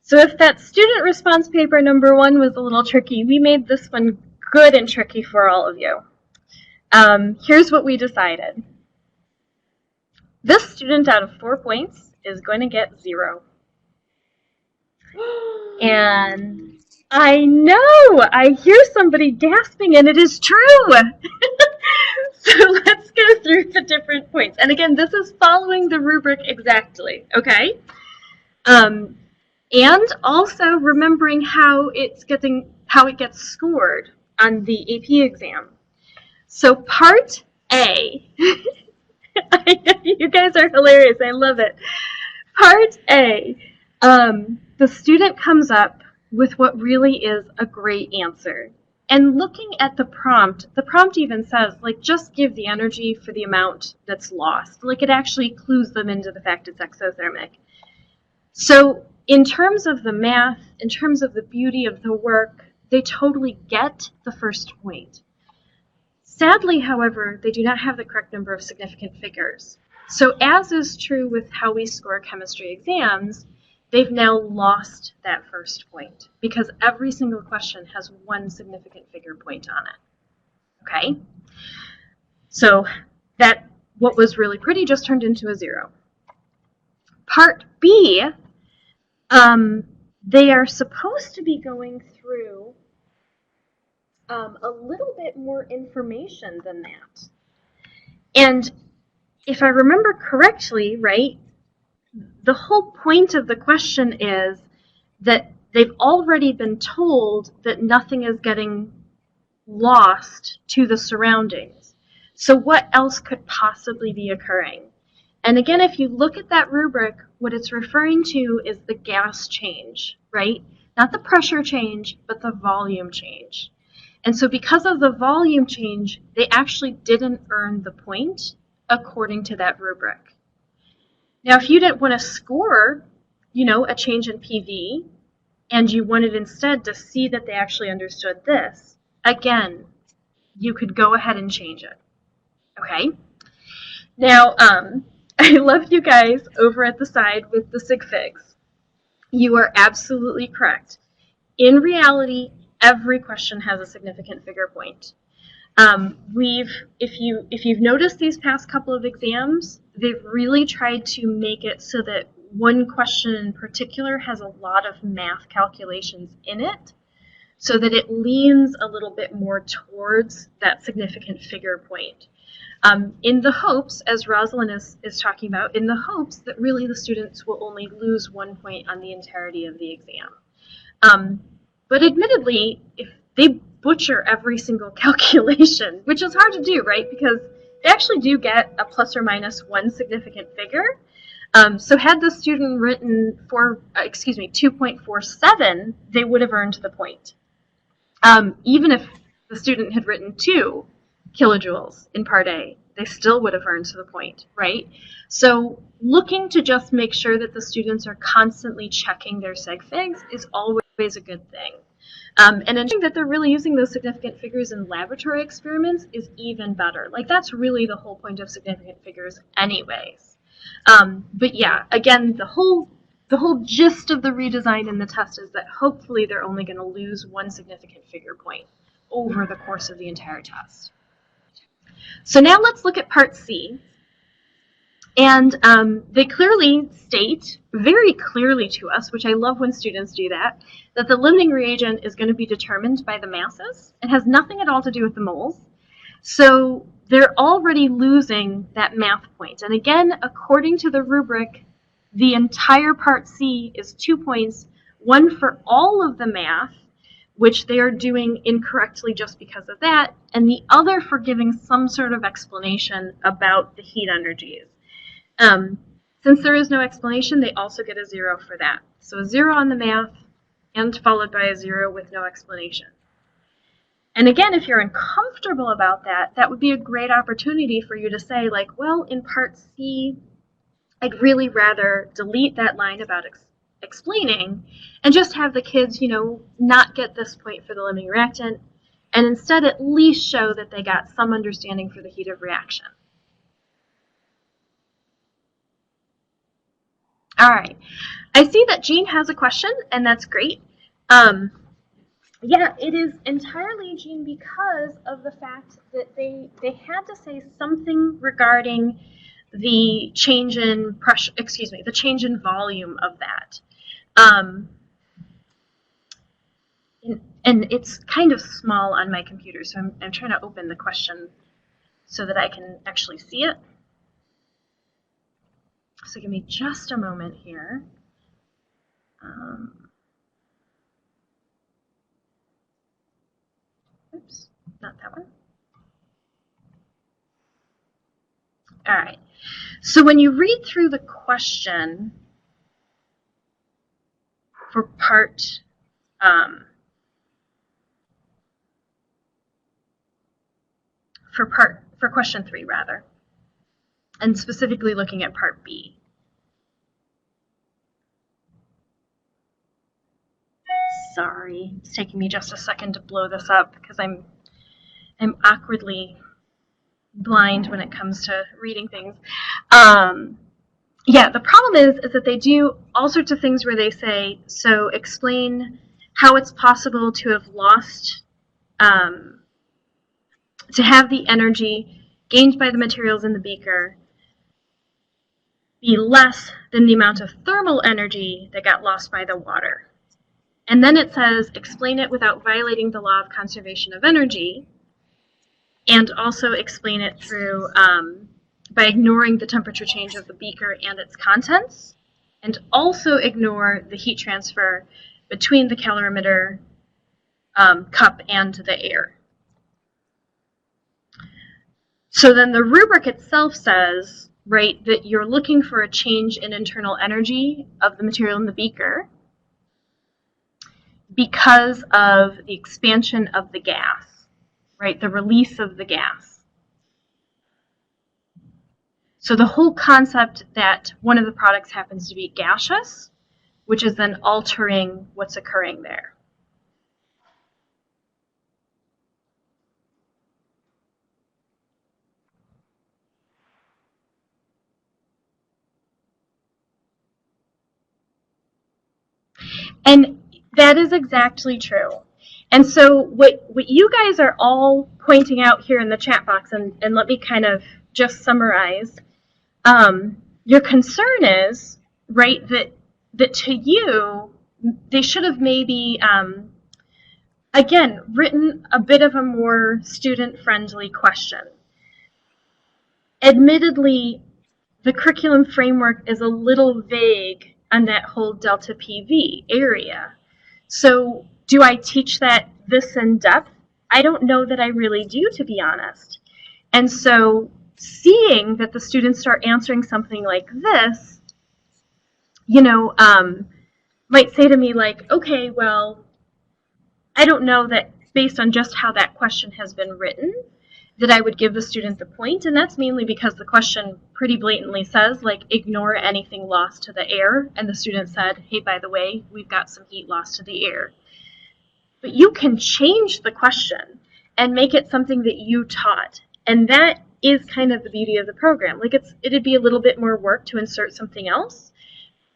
S1: So if that student response paper number 1 was a little tricky, we made this one good and tricky for all of you. Here's what we decided. This student out of 4 points is going to get 0. And I know, I hear somebody gasping, and it is true. So let's go through the different points. And again, this is following the rubric exactly, okay? And also remembering how it gets scored on the AP exam. So part A, you guys are hilarious, I love it. Part A, the student comes up with what really is a great answer. And looking at the prompt even says, like, just give the energy for the amount that's lost. Like, it actually clues them into the fact it's exothermic. So in terms of the math, in terms of the beauty of the work, they totally get the first point. Sadly, however, they do not have the correct number of significant figures. So as is true with how we score chemistry exams, they've now lost that first point because every single question has 1 significant figure point on it. Okay? So that what was really pretty just turned into a 0. Part B, they are supposed to be going through a little bit more information than that. And if I remember correctly, right, the whole point of the question is that they've already been told that nothing is getting lost to the surroundings. So what else could possibly be occurring? And again, if you look at that rubric, what it's referring to is the gas change, right? Not the pressure change, but the volume change. And so because of the volume change, they actually didn't earn the point according to that rubric. Now, if you didn't want to score, a change in PV, and you wanted instead to see that they actually understood this, again, you could go ahead and change it. Okay? Now, I love you guys over at the side with the sig figs. You are absolutely correct. In reality, every question has a significant figure point. If you've noticed these past couple of exams, they've really tried to make it so that one question in particular has a lot of math calculations in it, so that it leans a little bit more towards that significant figure point. In the hopes, as Rosalind is talking about, in the hopes that really the students will only lose 1 point on the entirety of the exam. But admittedly, if they butcher every single calculation, which is hard to do, right? Because they actually do get a plus or minus one significant figure. So had the student written 2.47, they would have earned the point. Even if the student had written 2 kilojoules in part A, they still would have earned the point, right? So looking to just make sure that the students are constantly checking their sig figs is always a good thing. And ensuring that they're really using those significant figures in laboratory experiments is even better. Like, that's really the whole point of significant figures anyways. But yeah, again, the whole gist of the redesign in the test is that hopefully they're only going to lose 1 significant figure point over the course of the entire test. So now let's look at part C. And they clearly state, very clearly to us, which I love when students do that the limiting reagent is going to be determined by the masses. It has nothing at all to do with the moles. So they're already losing that math point. And again, according to the rubric, the entire part C is 2 points, one for all of the math, which they are doing incorrectly just because of that, and the other for giving some sort of explanation about the heat energies. Since there is no explanation, they also get a 0 for that. So a 0 on the math, and followed by a 0 with no explanation. And again, if you're uncomfortable about that, that would be a great opportunity for you to say, like, well, in part C, I'd really rather delete that line about explaining and just have the kids, not get this point for the limiting reactant, and instead at least show that they got some understanding for the heat of reaction. All right. I see that Jean has a question, and that's great. Yeah, it is entirely, Jean, because of the fact that they had to say something regarding the change in pressure, the change in volume of that. And it's kind of small on my computer, so I'm trying to open the question so that I can actually see it. So give me just a moment here. Oops, not that one. All right. So when you read through the question for part for question 3 rather, and specifically looking at part B. Sorry, it's taking me just a second to blow this up because I'm awkwardly blind when it comes to reading things. Yeah, the problem is that they do all sorts of things where they say, so explain how it's possible to have lost, to have the energy gained by the materials in the beaker be less than the amount of thermal energy that got lost by the water. And then it says, explain it without violating the law of conservation of energy, and also explain it through by ignoring the temperature change of the beaker and its contents, and also ignore the heat transfer between the calorimeter cup and the air. So then the rubric itself says, right, that you're looking for a change in internal energy of the material in the beaker because of the expansion of the gas, right, the release of the gas. So the whole concept that one of the products happens to be gaseous, which is then altering what's occurring there. And that is exactly true. And so what you guys are all pointing out here in the chat box, and let me kind of just summarize, your concern is, right, that to you, they should have maybe, again, written a bit of a more student-friendly question. Admittedly, the curriculum framework is a little vague on that whole delta PV area. So do I teach that this in depth? I don't know that I really do, to be honest. And so seeing that the students start answering something like this, you know, might say to me like, okay, well, I don't know that based on just how that question has been written, that I would give the student the point, and that's mainly because the question pretty blatantly says, like, ignore anything lost to the air, and the student said, hey, by the way, we've got some heat lost to the air. But you can change the question and make it something that you taught, and that is kind of the beauty of the program. Like, it'd be a little bit more work to insert something else,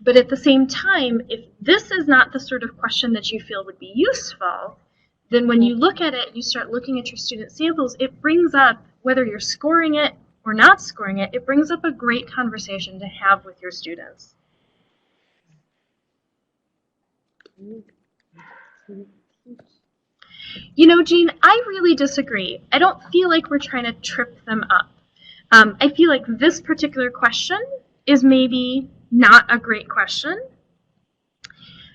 S1: but at the same time, if this is not the sort of question that you feel would be useful, then when you look at it and you start looking at your student samples, it brings up, whether you're scoring it or not scoring it, it brings up a great conversation to have with your students. You know, Jean, I really disagree. I don't feel like we're trying to trip them up. I feel like this particular question is maybe not a great question.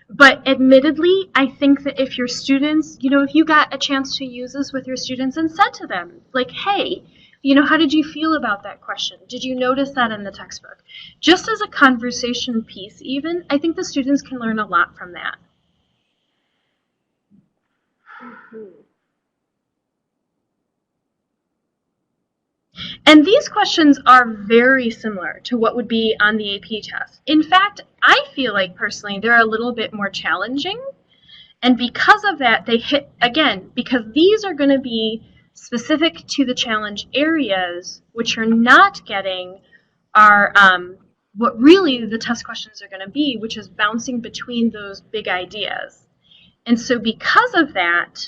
S1: But admittedly, I think that if your students, you know, if you got a chance to use this with your students and said to them, like, hey, you know, how did you feel about that question? Did you notice that in the textbook? Just as a conversation piece even, I think the students can learn a lot from that. And these questions are very similar to what would be on the AP test. In fact, I feel like personally they're a little bit more challenging. And because of that, they hit, again, because these are going to be specific to the challenge areas, which you're not getting are what really the test questions are going to be, which is bouncing between those big ideas. And so because of that,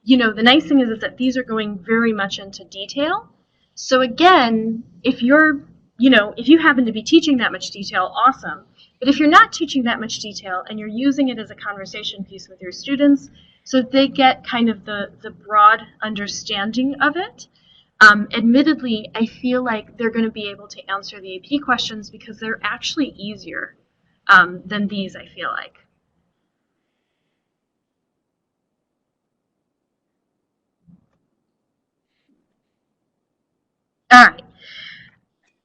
S1: you know, the nice thing is that these are going very much into detail. So again, if you're, you know, if you happen to be teaching that much detail, awesome. But if you're not teaching that much detail and you're using it as a conversation piece with your students so that they get kind of the broad understanding of it, admittedly, I feel like they're going to be able to answer the AP questions because they're actually easier than these, I feel like. All right.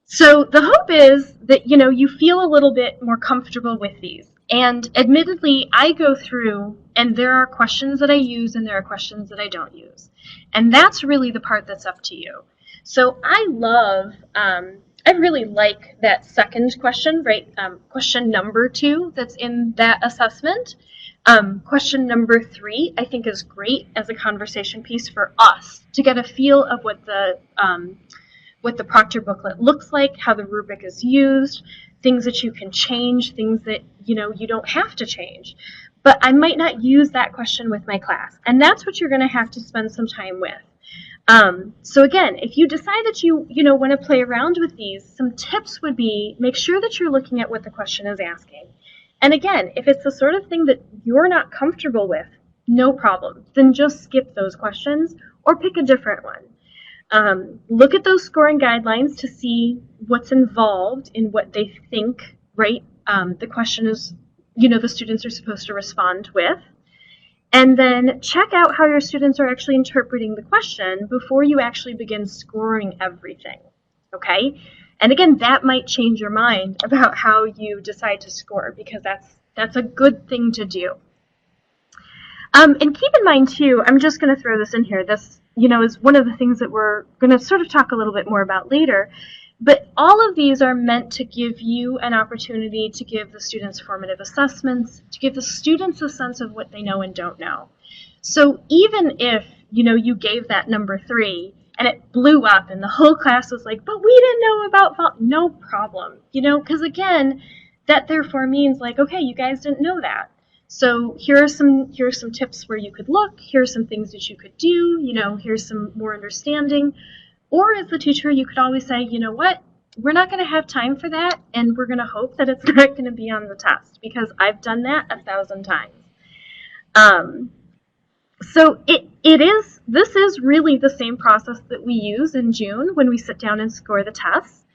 S1: So the hope is that, you know, you feel a little bit more comfortable with these. And admittedly, I go through and there are questions that I use and there are questions that I don't use. And that's really the part that's up to you. So I love, I really like that second question, right? Question number 2 that's in that assessment. Question number 3, I think, is great as a conversation piece for us to get a feel of what the Proctor booklet looks like, how the rubric is used, things that you can change, things that, you know, you don't have to change. But I might not use that question with my class, and that's what you're going to have to spend some time with. So again, if you decide that you want to play around with these, some tips would be make sure that you're looking at what the question is asking. And again, if it's the sort of thing that you're not comfortable with, no problem. Then just skip those questions or pick a different one. Look at those scoring guidelines to see what's involved in what they think, right? The question is, the students are supposed to respond with. And then check out how your students are actually interpreting the question before you actually begin scoring everything, okay? And again, that might change your mind about how you decide to score, because that's a good thing to do. And keep in mind too, I'm just going to throw this in here, this is one of the things that we're going to sort of talk a little bit more about later. But all of these are meant to give you an opportunity to give the students formative assessments, to give the students a sense of what they know and don't know. So even if, you gave that number 3 and it blew up and the whole class was like, but we didn't know about, no problem, because again, that therefore means like, okay, you guys didn't know that. So here are some tips where you could look, here are some things that you could do, here's some more understanding. Or as the teacher, you could always say, you know what, we're not going to have time for that, and we're going to hope that it's not going to be on the test, because I've done that 1,000 times. So this is really the same process that we use in June when we sit down and score the tests.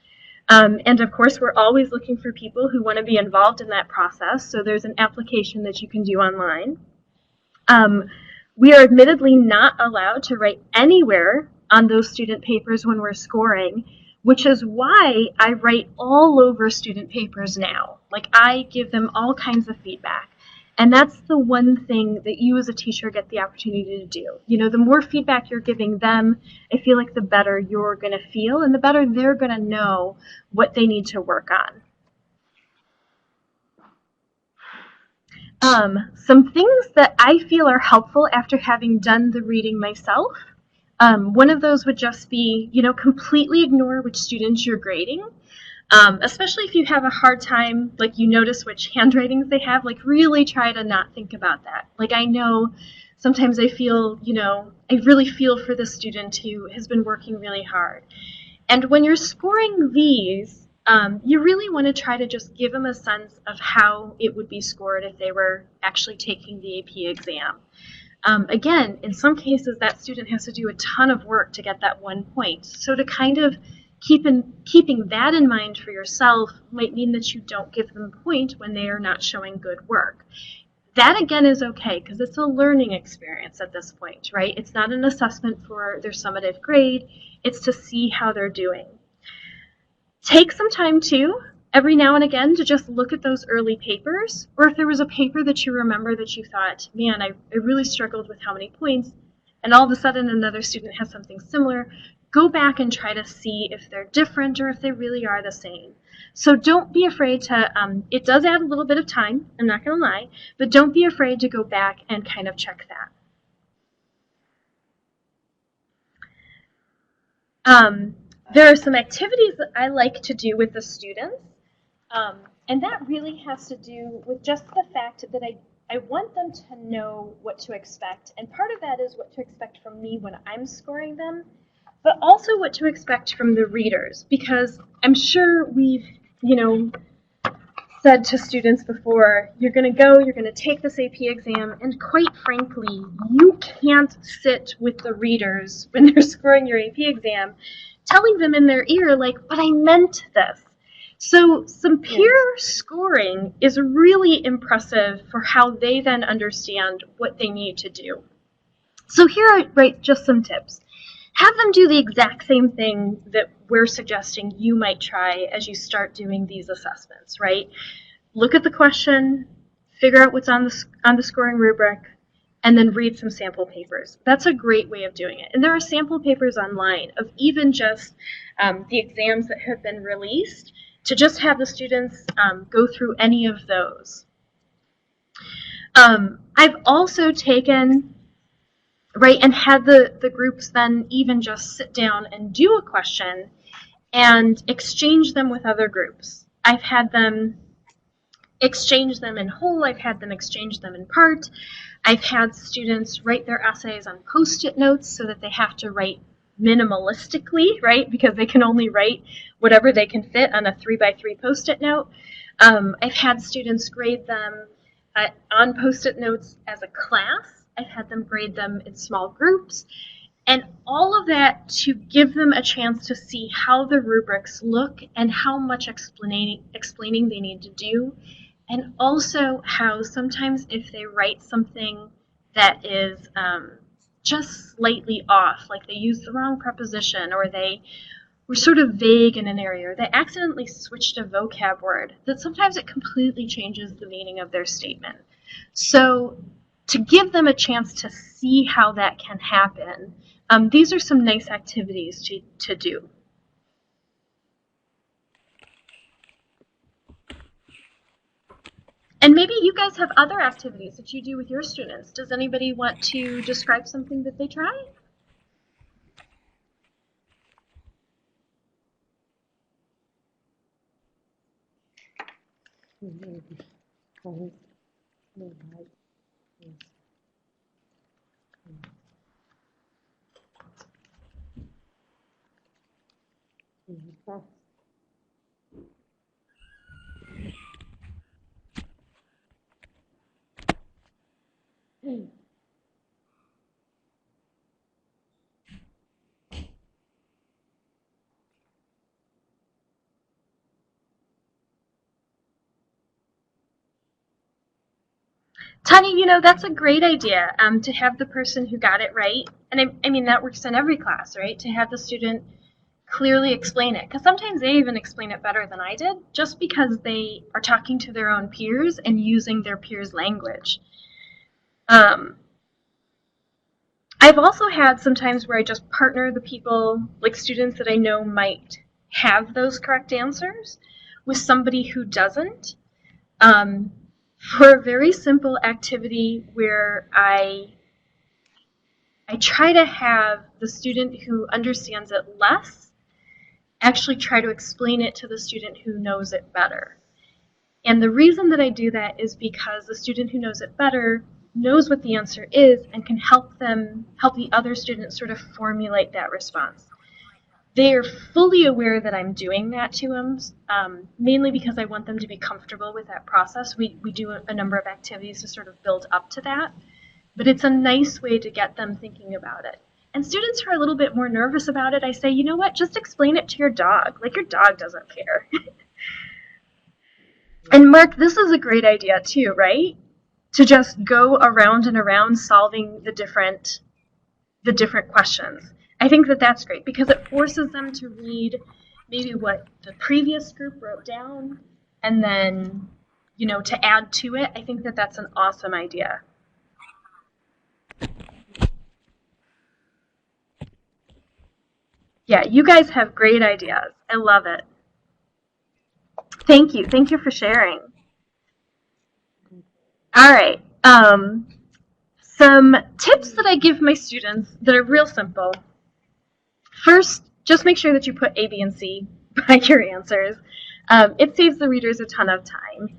S1: And of course, we're always looking for people who want to be involved in that process, so there's an application that you can do online. We are admittedly not allowed to write anywhere on those student papers when we're scoring, which is why I write all over student papers now. Like, I give them all kinds of feedback. And that's the one thing that you as a teacher get the opportunity to do. The more feedback you're giving them, I feel like the better you're going to feel and the better they're going to know what they need to work on. Some things that I feel are helpful after having done the reading myself. One of those would just be, completely ignore which students you're grading. Especially if you have a hard time, like you notice which handwritings they have, like really try to not think about that. Like, I know sometimes I feel, I really feel for the student who has been working really hard. And when you're scoring these, you really want to try to just give them a sense of how it would be scored if they were actually taking the AP exam. Again, in some cases, that student has to do a ton of work to get that 1 point. So to kind of keeping that in mind for yourself might mean that you don't give them a point when they are not showing good work. That, again, is okay because it's a learning experience at this point, right? It's not an assessment for their summative grade. It's to see how they're doing. Take some time, too, every now and again to just look at those early papers, or if there was a paper that you remember that you thought, man, I really struggled with how many points, and all of a sudden another student has something similar, go back and try to see if they're different or if they really are the same. So don't be afraid to, it does add a little bit of time, I'm not going to lie, but don't be afraid to go back and kind of check that. There are some activities that I like to do with the students, and that really has to do with just the fact that I want them to know what to expect, and part of that is what to expect from me when I'm scoring them, but also what to expect from the readers, because I'm sure we've, said to students before, you're going to go, you're going to take this AP exam, and quite frankly, you can't sit with the readers when they're scoring your AP exam, telling them in their ear, like, but I meant this. So some peer scoring is really impressive for how they then understand what they need to do. So here are just some tips. Have them do the exact same thing that we're suggesting you might try as you start doing these assessments, right? Look at the question, figure out what's on the scoring rubric, and then read some sample papers. That's a great way of doing it. And there are sample papers online of even just the exams that have been released to just have the students go through any of those. I've also taken, and had the groups then even just sit down and do a question and exchange them with other groups. I've had them exchange them in whole, I've had them exchange them in part. I've had students write their essays on Post-it notes so that they have to write minimalistically, right? Because they can only write whatever they can fit on a 3x3 Post-it note. I've had students grade them on Post-it notes as a class. I've had them grade them in small groups. And all of that to give them a chance to see how the rubrics look and how much explaining they need to do. And also how sometimes if they write something that is just slightly off, like they use the wrong preposition or they were sort of vague in an area, or they accidentally switched a vocab word, that sometimes it completely changes the meaning of their statement. So to give them a chance to see how that can happen, these are some nice activities to do. And maybe you guys have other activities that you do with your students. Does anybody want to describe something that they try? Tanya, you know, that's a great idea, to have the person who got it right. And I mean, that works in every class, right? To have the student clearly explain it. Because sometimes they even explain it better than I did, just because they are talking to their own peers and using their peers' language. I've also had some times where I just partner the people, like students that I know might have those correct answers, with somebody who doesn't. For a very simple activity where I try to have the student who understands it less actually try to explain it to the student who knows it better. And the reason that I do that is because the student who knows it better knows what the answer is and can help the other student sort of formulate that response. They are fully aware that I'm doing that to them, mainly because I want them to be comfortable with that process. We do a number of activities to sort of build up to that, but it's a nice way to get them thinking about it. And students who are a little bit more nervous about it, I say, you know what, just explain it to your dog. Like, your dog doesn't care. And Mark, this is a great idea too, right? To just go around and around solving the different questions. I think that that's great because it forces them to read maybe what the previous group wrote down and then, you know, to add to it. I think that that's an awesome idea. Yeah, you guys have great ideas. I love it. Thank you. Thank you for sharing. All right. Some tips that I give my students that are real simple. First, just make sure that you put A, B, and C by your answers. It saves the readers a ton of time.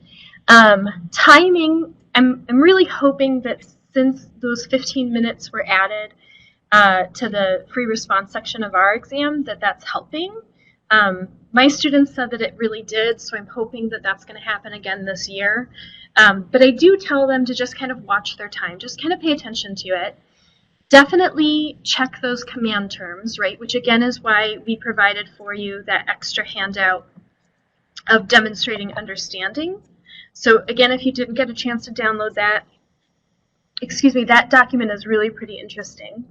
S1: Timing, I'm really hoping that since those 15 minutes were added to the free response section of our exam, that's helping. My students said that it really did, so I'm hoping that that's going to happen again this year. But I do tell them to just kind of watch their time, just kind of pay attention to it. Definitely check those command terms, right, which again is why we provided for you that extra handout of demonstrating understanding. So again, if you didn't get a chance to download that, that document is really pretty interesting.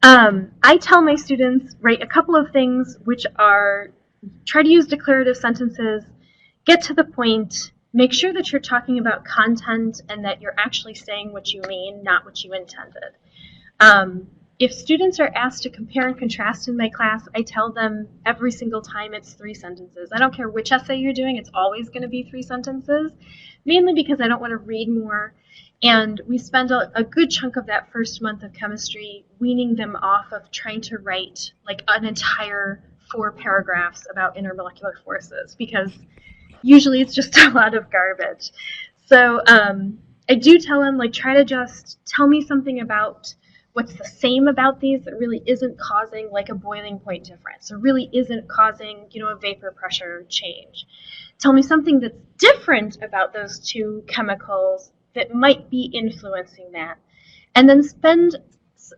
S1: I tell my students, write a couple of things, which are try to use declarative sentences, get to the point, make sure that you're talking about content and that you're actually saying what you mean, not what you intended. If students are asked to compare and contrast in my class, I tell them every single time it's 3 sentences. I don't care which essay you're doing, it's always going to be 3 sentences, mainly because I don't want to read more. And we spend a good chunk of that first month of chemistry weaning them off of trying to write like an entire 4 paragraphs about intermolecular forces, because usually it's just a lot of garbage. So I do tell them, like, try to just tell me something about what's the same about these that really isn't causing like a boiling point difference, or really isn't causing, you know, a vapor pressure change. Tell me something that's different about those 2 chemicals that might be influencing that. And then spend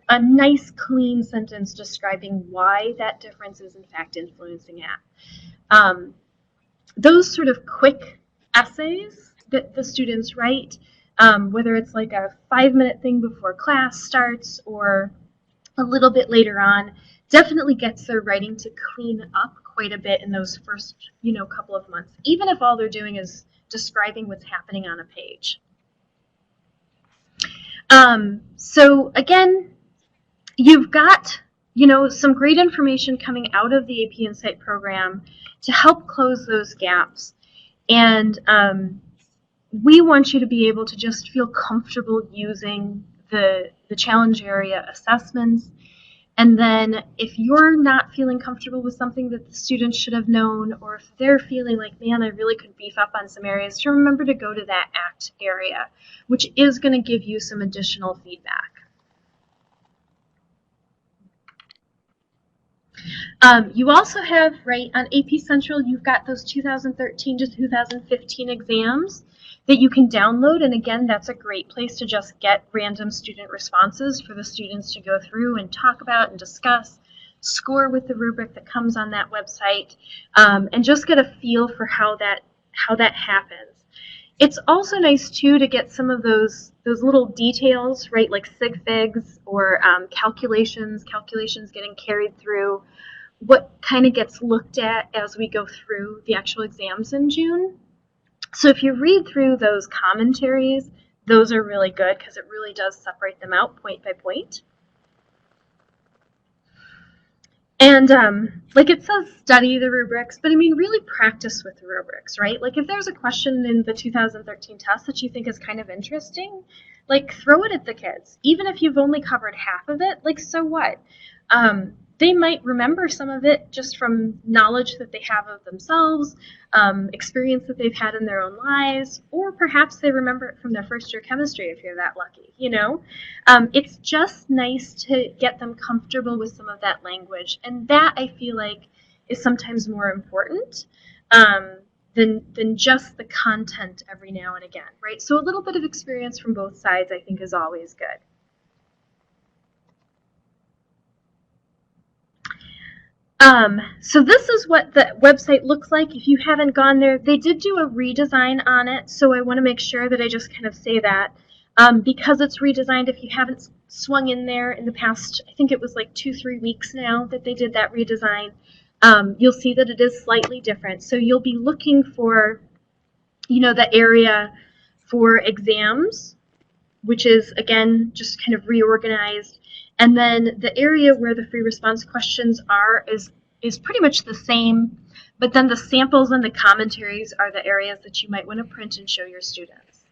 S1: a nice clean sentence describing why that difference is in fact influencing it. Those sort of quick essays that the students write, whether it's like a 5-minute thing before class starts or a little bit later on, definitely gets their writing to clean up quite a bit in those first, you know, couple of months, even if all they're doing is describing what's happening on a page. So again, you've got, you know, some great information coming out of the AP Insight program to help close those gaps. And we want you to be able to just feel comfortable using the challenge area assessments. And then if you're not feeling comfortable with something that the students should have known, or if they're feeling like, man, I really could beef up on some areas, to remember to go to that ACT area, which is going to give you some additional feedback. You also have, right, on AP Central, you've got those 2013 to 2015 exams that you can download. And again, that's a great place to just get random student responses for the students to go through and talk about and discuss, score with the rubric that comes on that website, and just get a feel for how that happens. It's also nice too to get some of those little details, right, like sig figs or calculations getting carried through, what kind of gets looked at as we go through the actual exams in June. So if you read through those commentaries, those are really good because it really does separate them out point by point. And like it says, study the rubrics, but I mean, really practice with the rubrics, right? Like if there's a question in the 2013 test that you think is kind of interesting, like throw it at the kids. Even if you've only covered half of it, like so what? They might remember some of it just from knowledge that they have of themselves, experience that they've had in their own lives, or perhaps they remember it from their first year chemistry if you're that lucky, you know? It's just nice to get them comfortable with some of that language, and that I feel like is sometimes more important than just the content every now and again, right? So a little bit of experience from both sides I think is always good. So this is what the website looks like. If you haven't gone there, they did do a redesign on it, so I want to make sure that I just kind of say that. Because it's redesigned, if you haven't swung in there in the past, I think it was like 2-3 weeks now that they did that redesign, you'll see that it is slightly different. So you'll be looking for, you know, the area for exams, which is, again, just kind of reorganized. And then the area where the free response questions are is pretty much the same, but then the samples and the commentaries are the areas that you might want to print and show your students.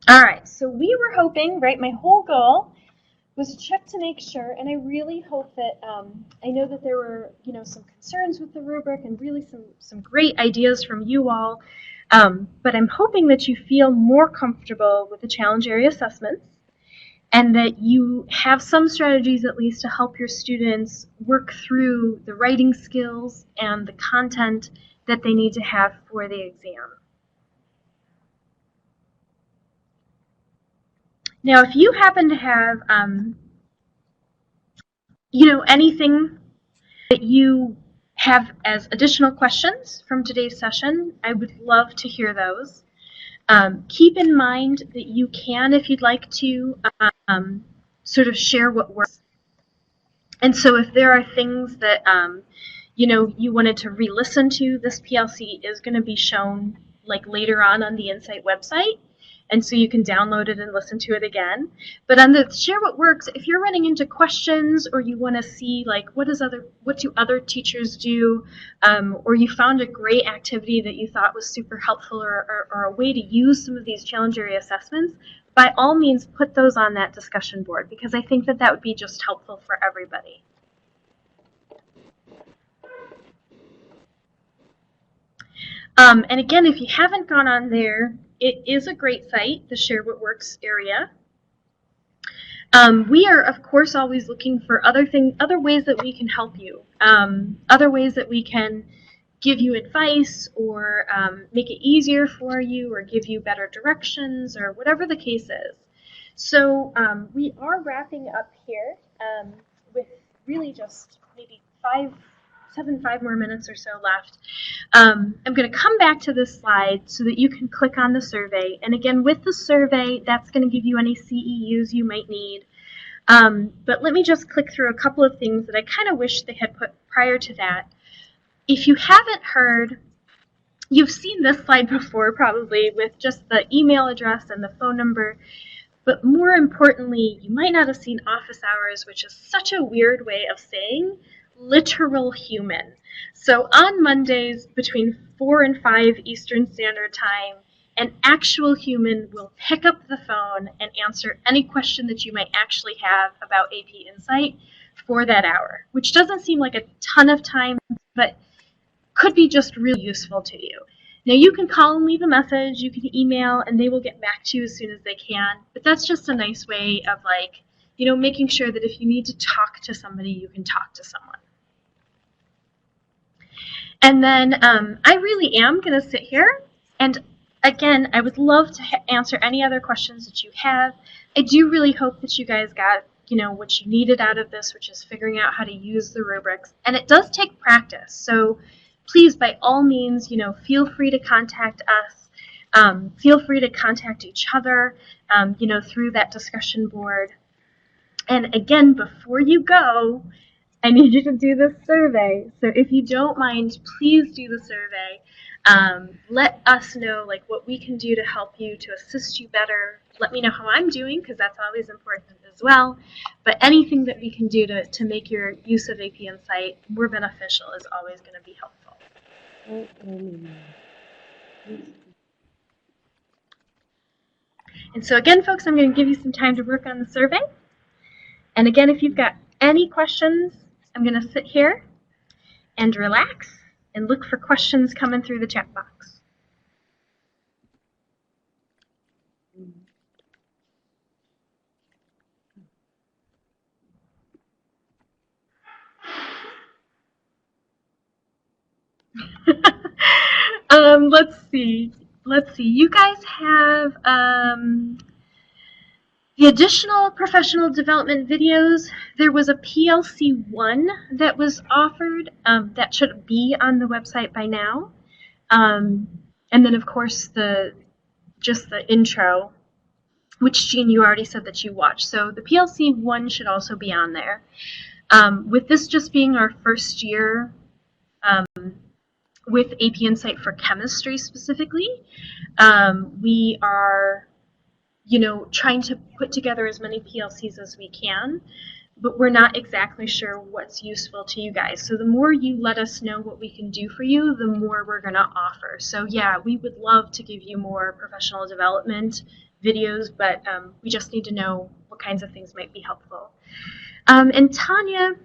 S1: All right, so we were hoping, right, my whole goal was to check to make sure, and I really hope that, I know that there were, you know, some concerns with the rubric and really some great ideas from you all. But I'm hoping that you feel more comfortable with the challenge area assessments and that you have some strategies at least to help your students work through the writing skills and the content that they need to have for the exam. Now, if you happen to have, you know, anything that you have as additional questions from today's session, I would love to hear those. Keep in mind that you can, if you'd like to, sort of share what works. And so if there are things that, you know, you wanted to re-listen to, this PLC is going to be shown like later on the Insight website. And so you can download it and listen to it again. But on the Share What Works, if you're running into questions or you want to see like what do other teachers do, or you found a great activity that you thought was super helpful or a way to use some of these challenge area assessments, by all means put those on that discussion board because I think that would be just helpful for everybody. And again, if you haven't gone on there, it is a great site, the Share What Works area. We are, of course, always looking for other ways that we can help you, other ways that we can give you advice or make it easier for you or give you better directions or whatever the case is. So we are wrapping up here with really just maybe 5 more minutes or so left. I'm going to come back to this slide so that you can click on the survey. And again, with the survey, that's going to give you any CEUs you might need. But let me just click through a couple of things that I kind of wish they had put prior to that. If you haven't heard, you've seen this slide before probably with just the email address and the phone number. But more importantly, you might not have seen office hours, which is such a weird way of saying literal human. So on Mondays between 4 and 5 Eastern Standard Time, an actual human will pick up the phone and answer any question that you might actually have about AP Insight for that hour, which doesn't seem like a ton of time, but could be just really useful to you. Now you can call and leave a message, you can email, and they will get back to you as soon as they can, but that's just a nice way of making sure that if you need to talk to somebody, you can talk to someone. And then I really am going to sit here, and again, I would love to answer any other questions that you have. I do really hope that you guys got what you needed out of this, which is figuring out how to use the rubrics. And it does take practice, so please, by all means, feel free to contact us. Feel free to contact each other, through that discussion board. And again, before you go, I need you to do this survey. So if you don't mind, please do the survey. Let us know what we can do to help you, to assist you better. Let me know how I'm doing, because that's always important as well. But anything that we can do to make your use of AP Insight more beneficial is always going to be helpful. And so again, folks, I'm going to give you some time to work on the survey. And again, if you've got any questions, I'm going to sit here and relax and look for questions coming through the chat box. Let's see. You guys have the additional professional development videos. There was a PLC 1 that was offered that should be on the website by now. And then, of course, just the intro, which, Jean, you already said that you watched. So the PLC 1 should also be on there. With this just being our first year with AP Insight for chemistry specifically, we are trying to put together as many PLCs as we can, but we're not exactly sure what's useful to you guys. So the more you let us know what we can do for you, the more we're going to offer. So yeah, we would love to give you more professional development videos, but we just need to know what kinds of things might be helpful. And Tanya,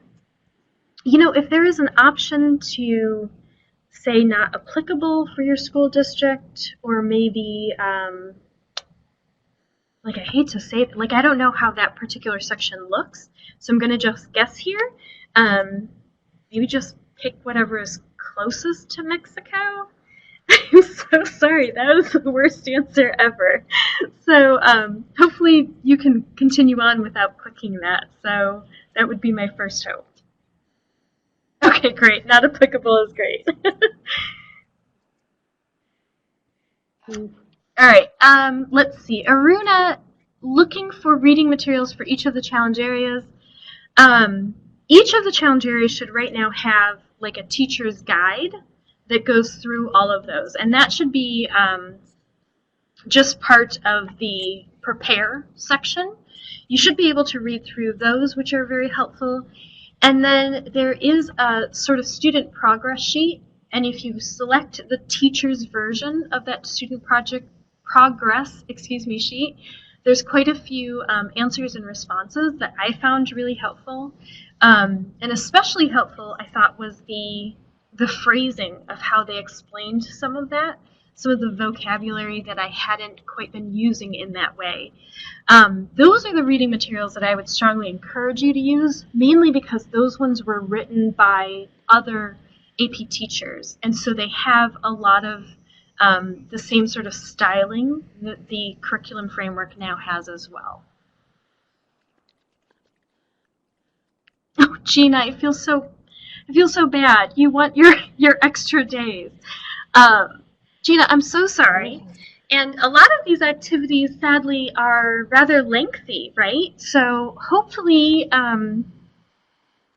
S1: if there is an option to say not applicable for your school district, or maybe I hate to say it, I don't know how that particular section looks, so I'm going to just guess here. Maybe just pick whatever is closest to Mexico. I'm so sorry, that was the worst answer ever. So hopefully you can continue on without clicking that, so that would be my first hope. Okay, great, not applicable is great. All right, let's see. Aruna, looking for reading materials for each of the challenge areas. Each of the challenge areas should right now have a teacher's guide that goes through all of those. And that should be just part of the prepare section. You should be able to read through those, which are very helpful. And then there is a sort of student progress sheet. And if you select the teacher's version of that student progress sheet, there's quite a few answers and responses that I found really helpful. And especially helpful, I thought, was the phrasing of how they explained some of that, some of the vocabulary that I hadn't quite been using in that way. Those are the reading materials that I would strongly encourage you to use, mainly because those ones were written by other AP teachers, and so they have a lot of the same sort of styling that the curriculum framework now has as well. Oh, Gina, I feel so bad. You want your extra days. Gina, I'm so sorry. And a lot of these activities, sadly, are rather lengthy, right? So hopefully,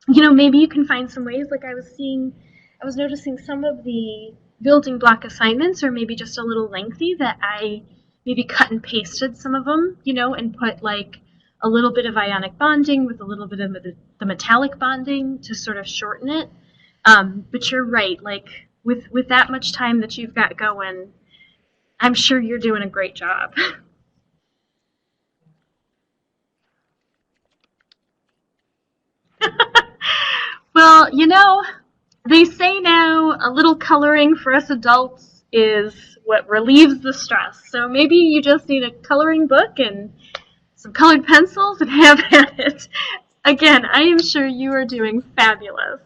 S1: maybe you can find some ways. I was noticing some of the building block assignments are maybe just a little lengthy, that I maybe cut and pasted some of them, and put a little bit of ionic bonding with a little bit of the metallic bonding to sort of shorten it. But you're right, like with that much time that you've got going, I'm sure you're doing a great job. Well, they say now a little coloring for us adults is what relieves the stress. So maybe you just need a coloring book and some colored pencils and have at it. Again, I am sure you are doing fabulous.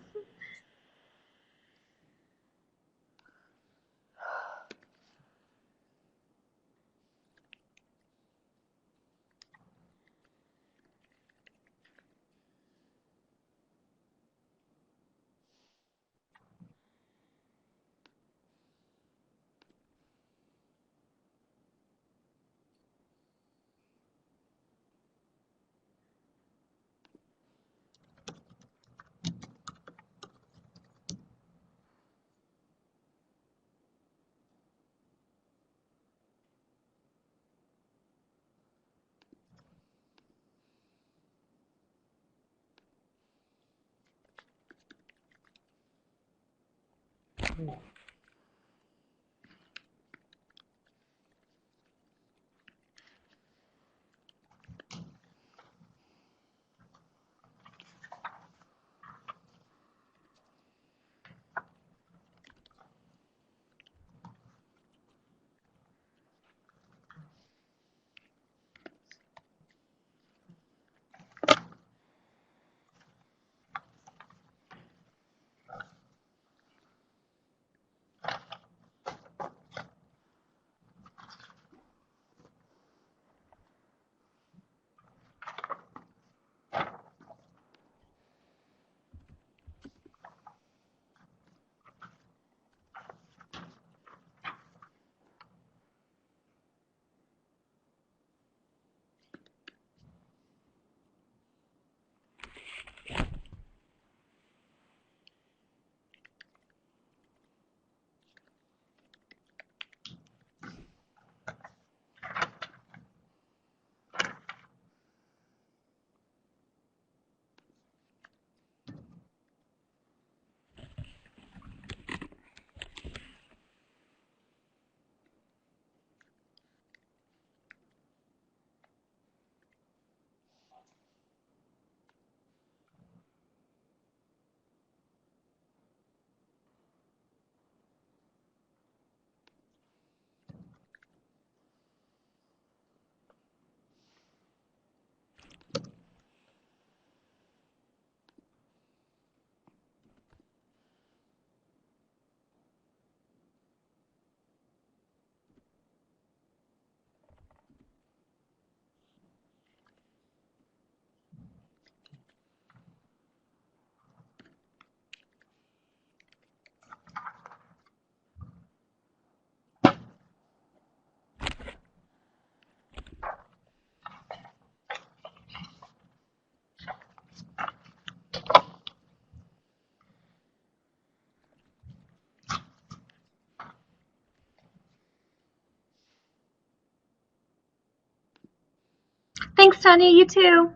S1: Thanks, Tanya. You too.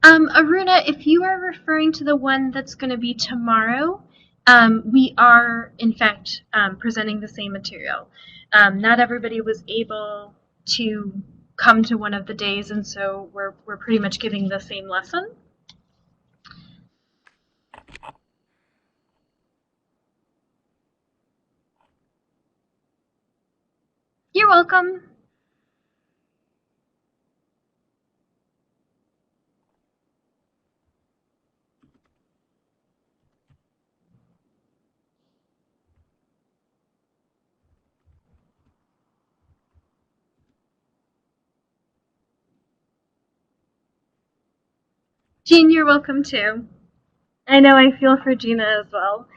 S1: Aruna, if you are referring to the one that's going to be tomorrow, we are, in fact, presenting the same material. Not everybody was able to come to one of the days, and so we're pretty much giving the same lesson. You're welcome. Jean, you're welcome too. I know I feel for Gina as well.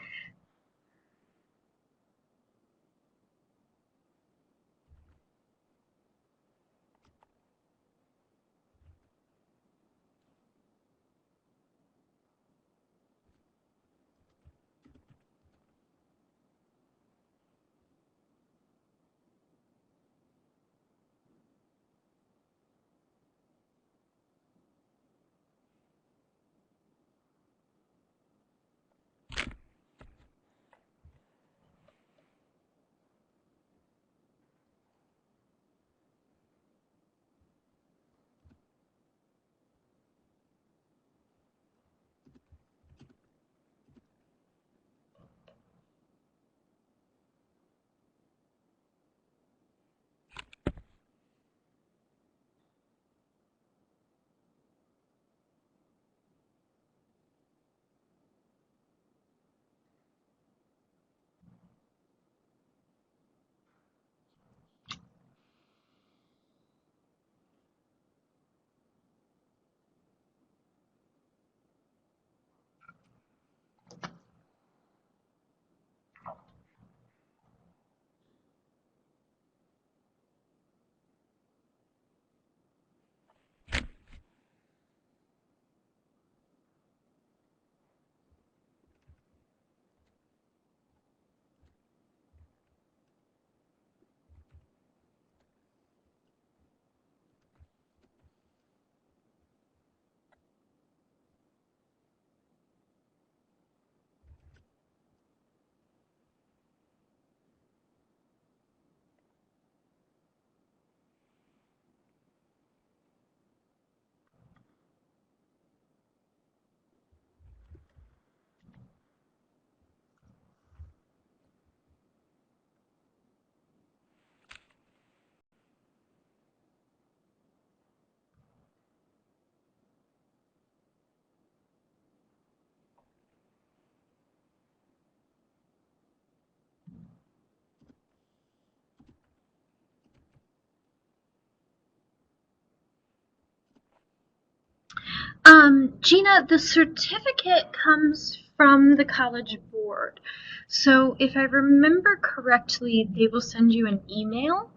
S1: Gina, the certificate comes from the college board. So if I remember correctly, they will send you an email.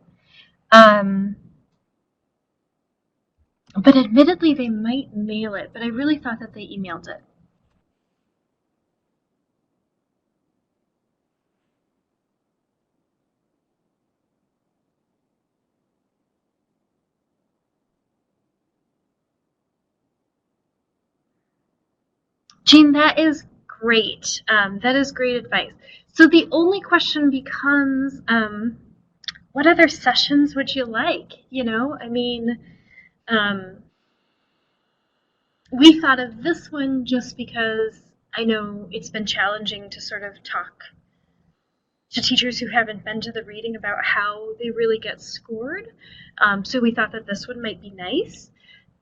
S1: Um, but admittedly, they might mail it, but I really thought that they emailed it. Jean, that is great. That is great advice. So the only question becomes, what other sessions would you like? You know, I mean, um, we thought of this one just because I know it's been challenging to sort of talk to teachers who haven't been to the reading about how they really get scored. So we thought that this one might be nice.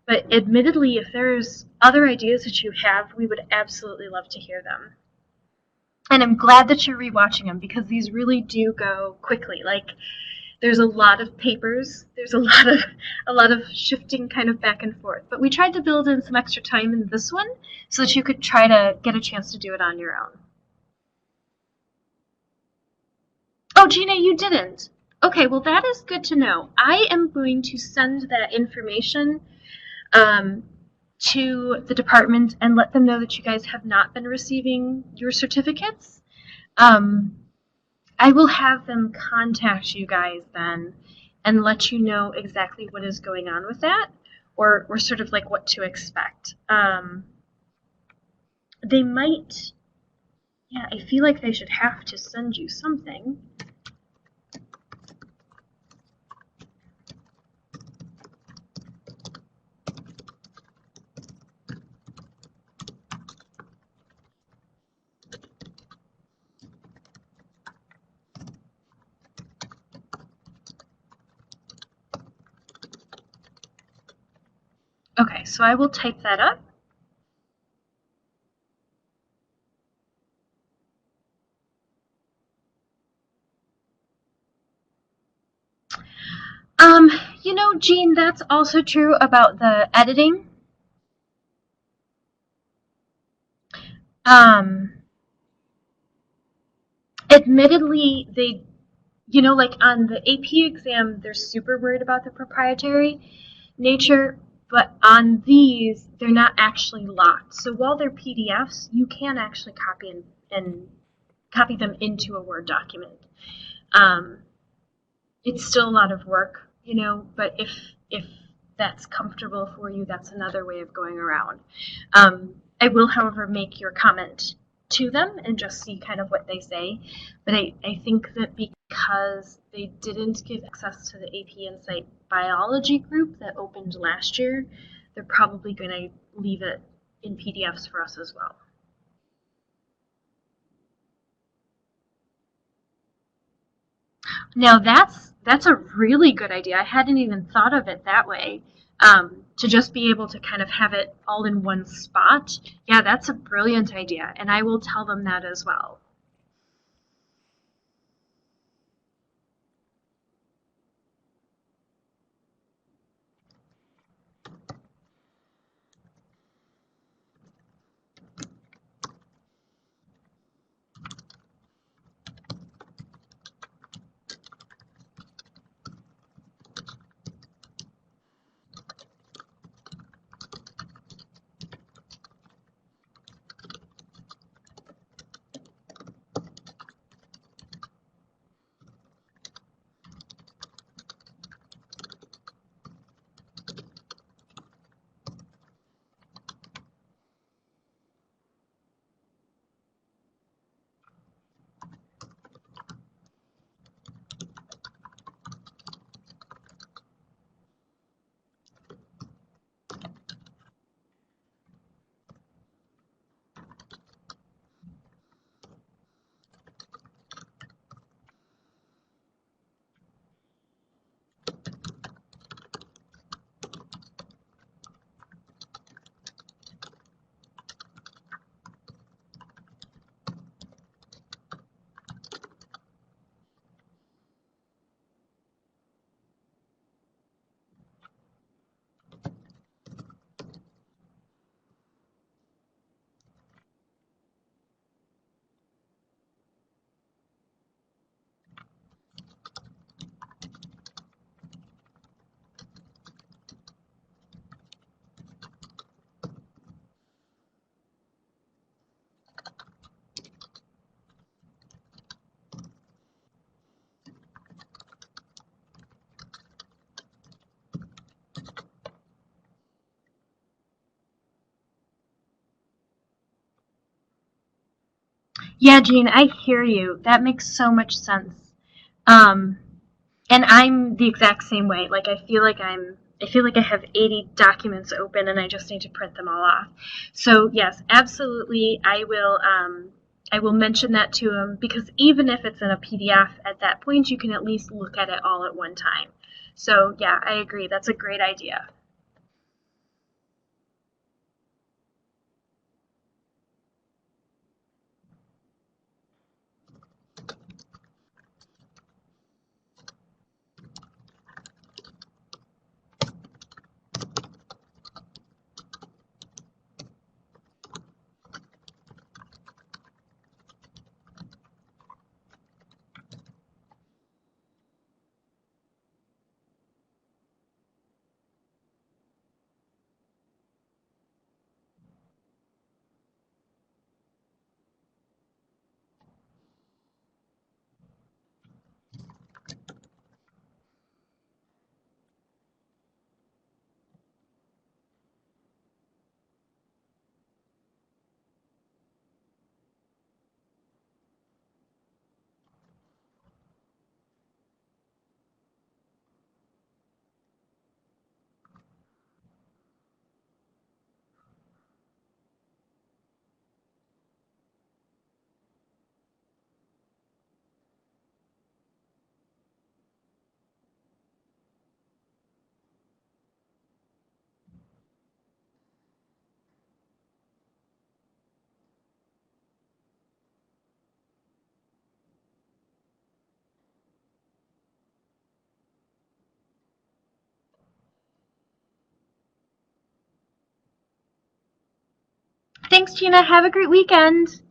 S1: But admittedly, if there's other ideas that you have, we would absolutely love to hear them. And I'm glad that you're rewatching them because these really do go quickly. Like there's a lot of papers, there's a lot of shifting kind of back and forth. But we tried to build in some extra time in this one so that you could try to get a chance to do it on your own. Oh, Gina, you didn't. Okay, well that is good to know. I am going to send that information um, to the department and let them know that you guys have not been receiving your certificates. Um, I will have them contact you guys then and let you know exactly what is going on with that, or sort of like what to expect. They might, yeah, I feel like they should have to send you something. Okay, so I will type that up. You know, Jean, that's also true about the editing. Um, Admittedly, they, like on the AP exam, they're super worried about the proprietary nature, but on these, they're not actually locked. So while they're PDFs, you can actually and copy them into a Word document. Um, it's still a lot of work, but if that's comfortable for you, that's another way of going around. I will, however, make your comment to them and just see kind of what they say. But I think that because they didn't give access to the AP Insight biology group that opened last year, they're probably going to leave it in PDFs for us as well. Now that's a really good idea. I hadn't even thought of it that way. To just be able to kind of have it all in one spot. Yeah, that's a brilliant idea, and I will tell them that as well. Yeah, Jean, I hear you. That makes so much sense. Um, and I'm the exact same way. Like I feel like I have 80 documents open and I just need to print them all off. So yes, absolutely, I will mention that to them because even if it's in a PDF, at that point you can at least look at it all at one time. So yeah, I agree. That's a great idea. Thanks, Gina. Have a great weekend.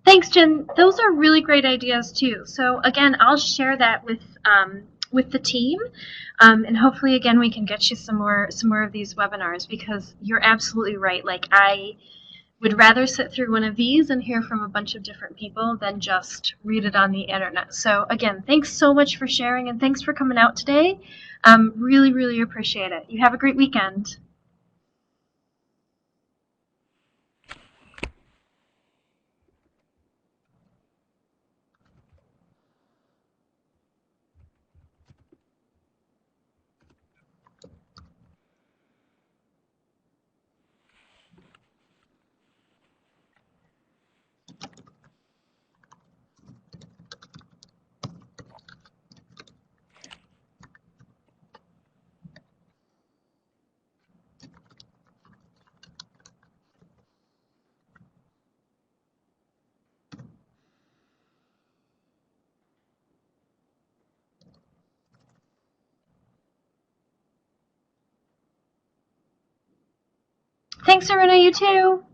S1: Thanks, Jen. Those are really great ideas too. So again, I'll share that with the team, and hopefully again we can get you some more of these webinars because you're absolutely right. Like I would rather sit through one of these and hear from a bunch of different people than just read it on the internet. So again, thanks so much for sharing and thanks for coming out today. Really, really appreciate it. You have a great weekend. Thanks, Serena. You too.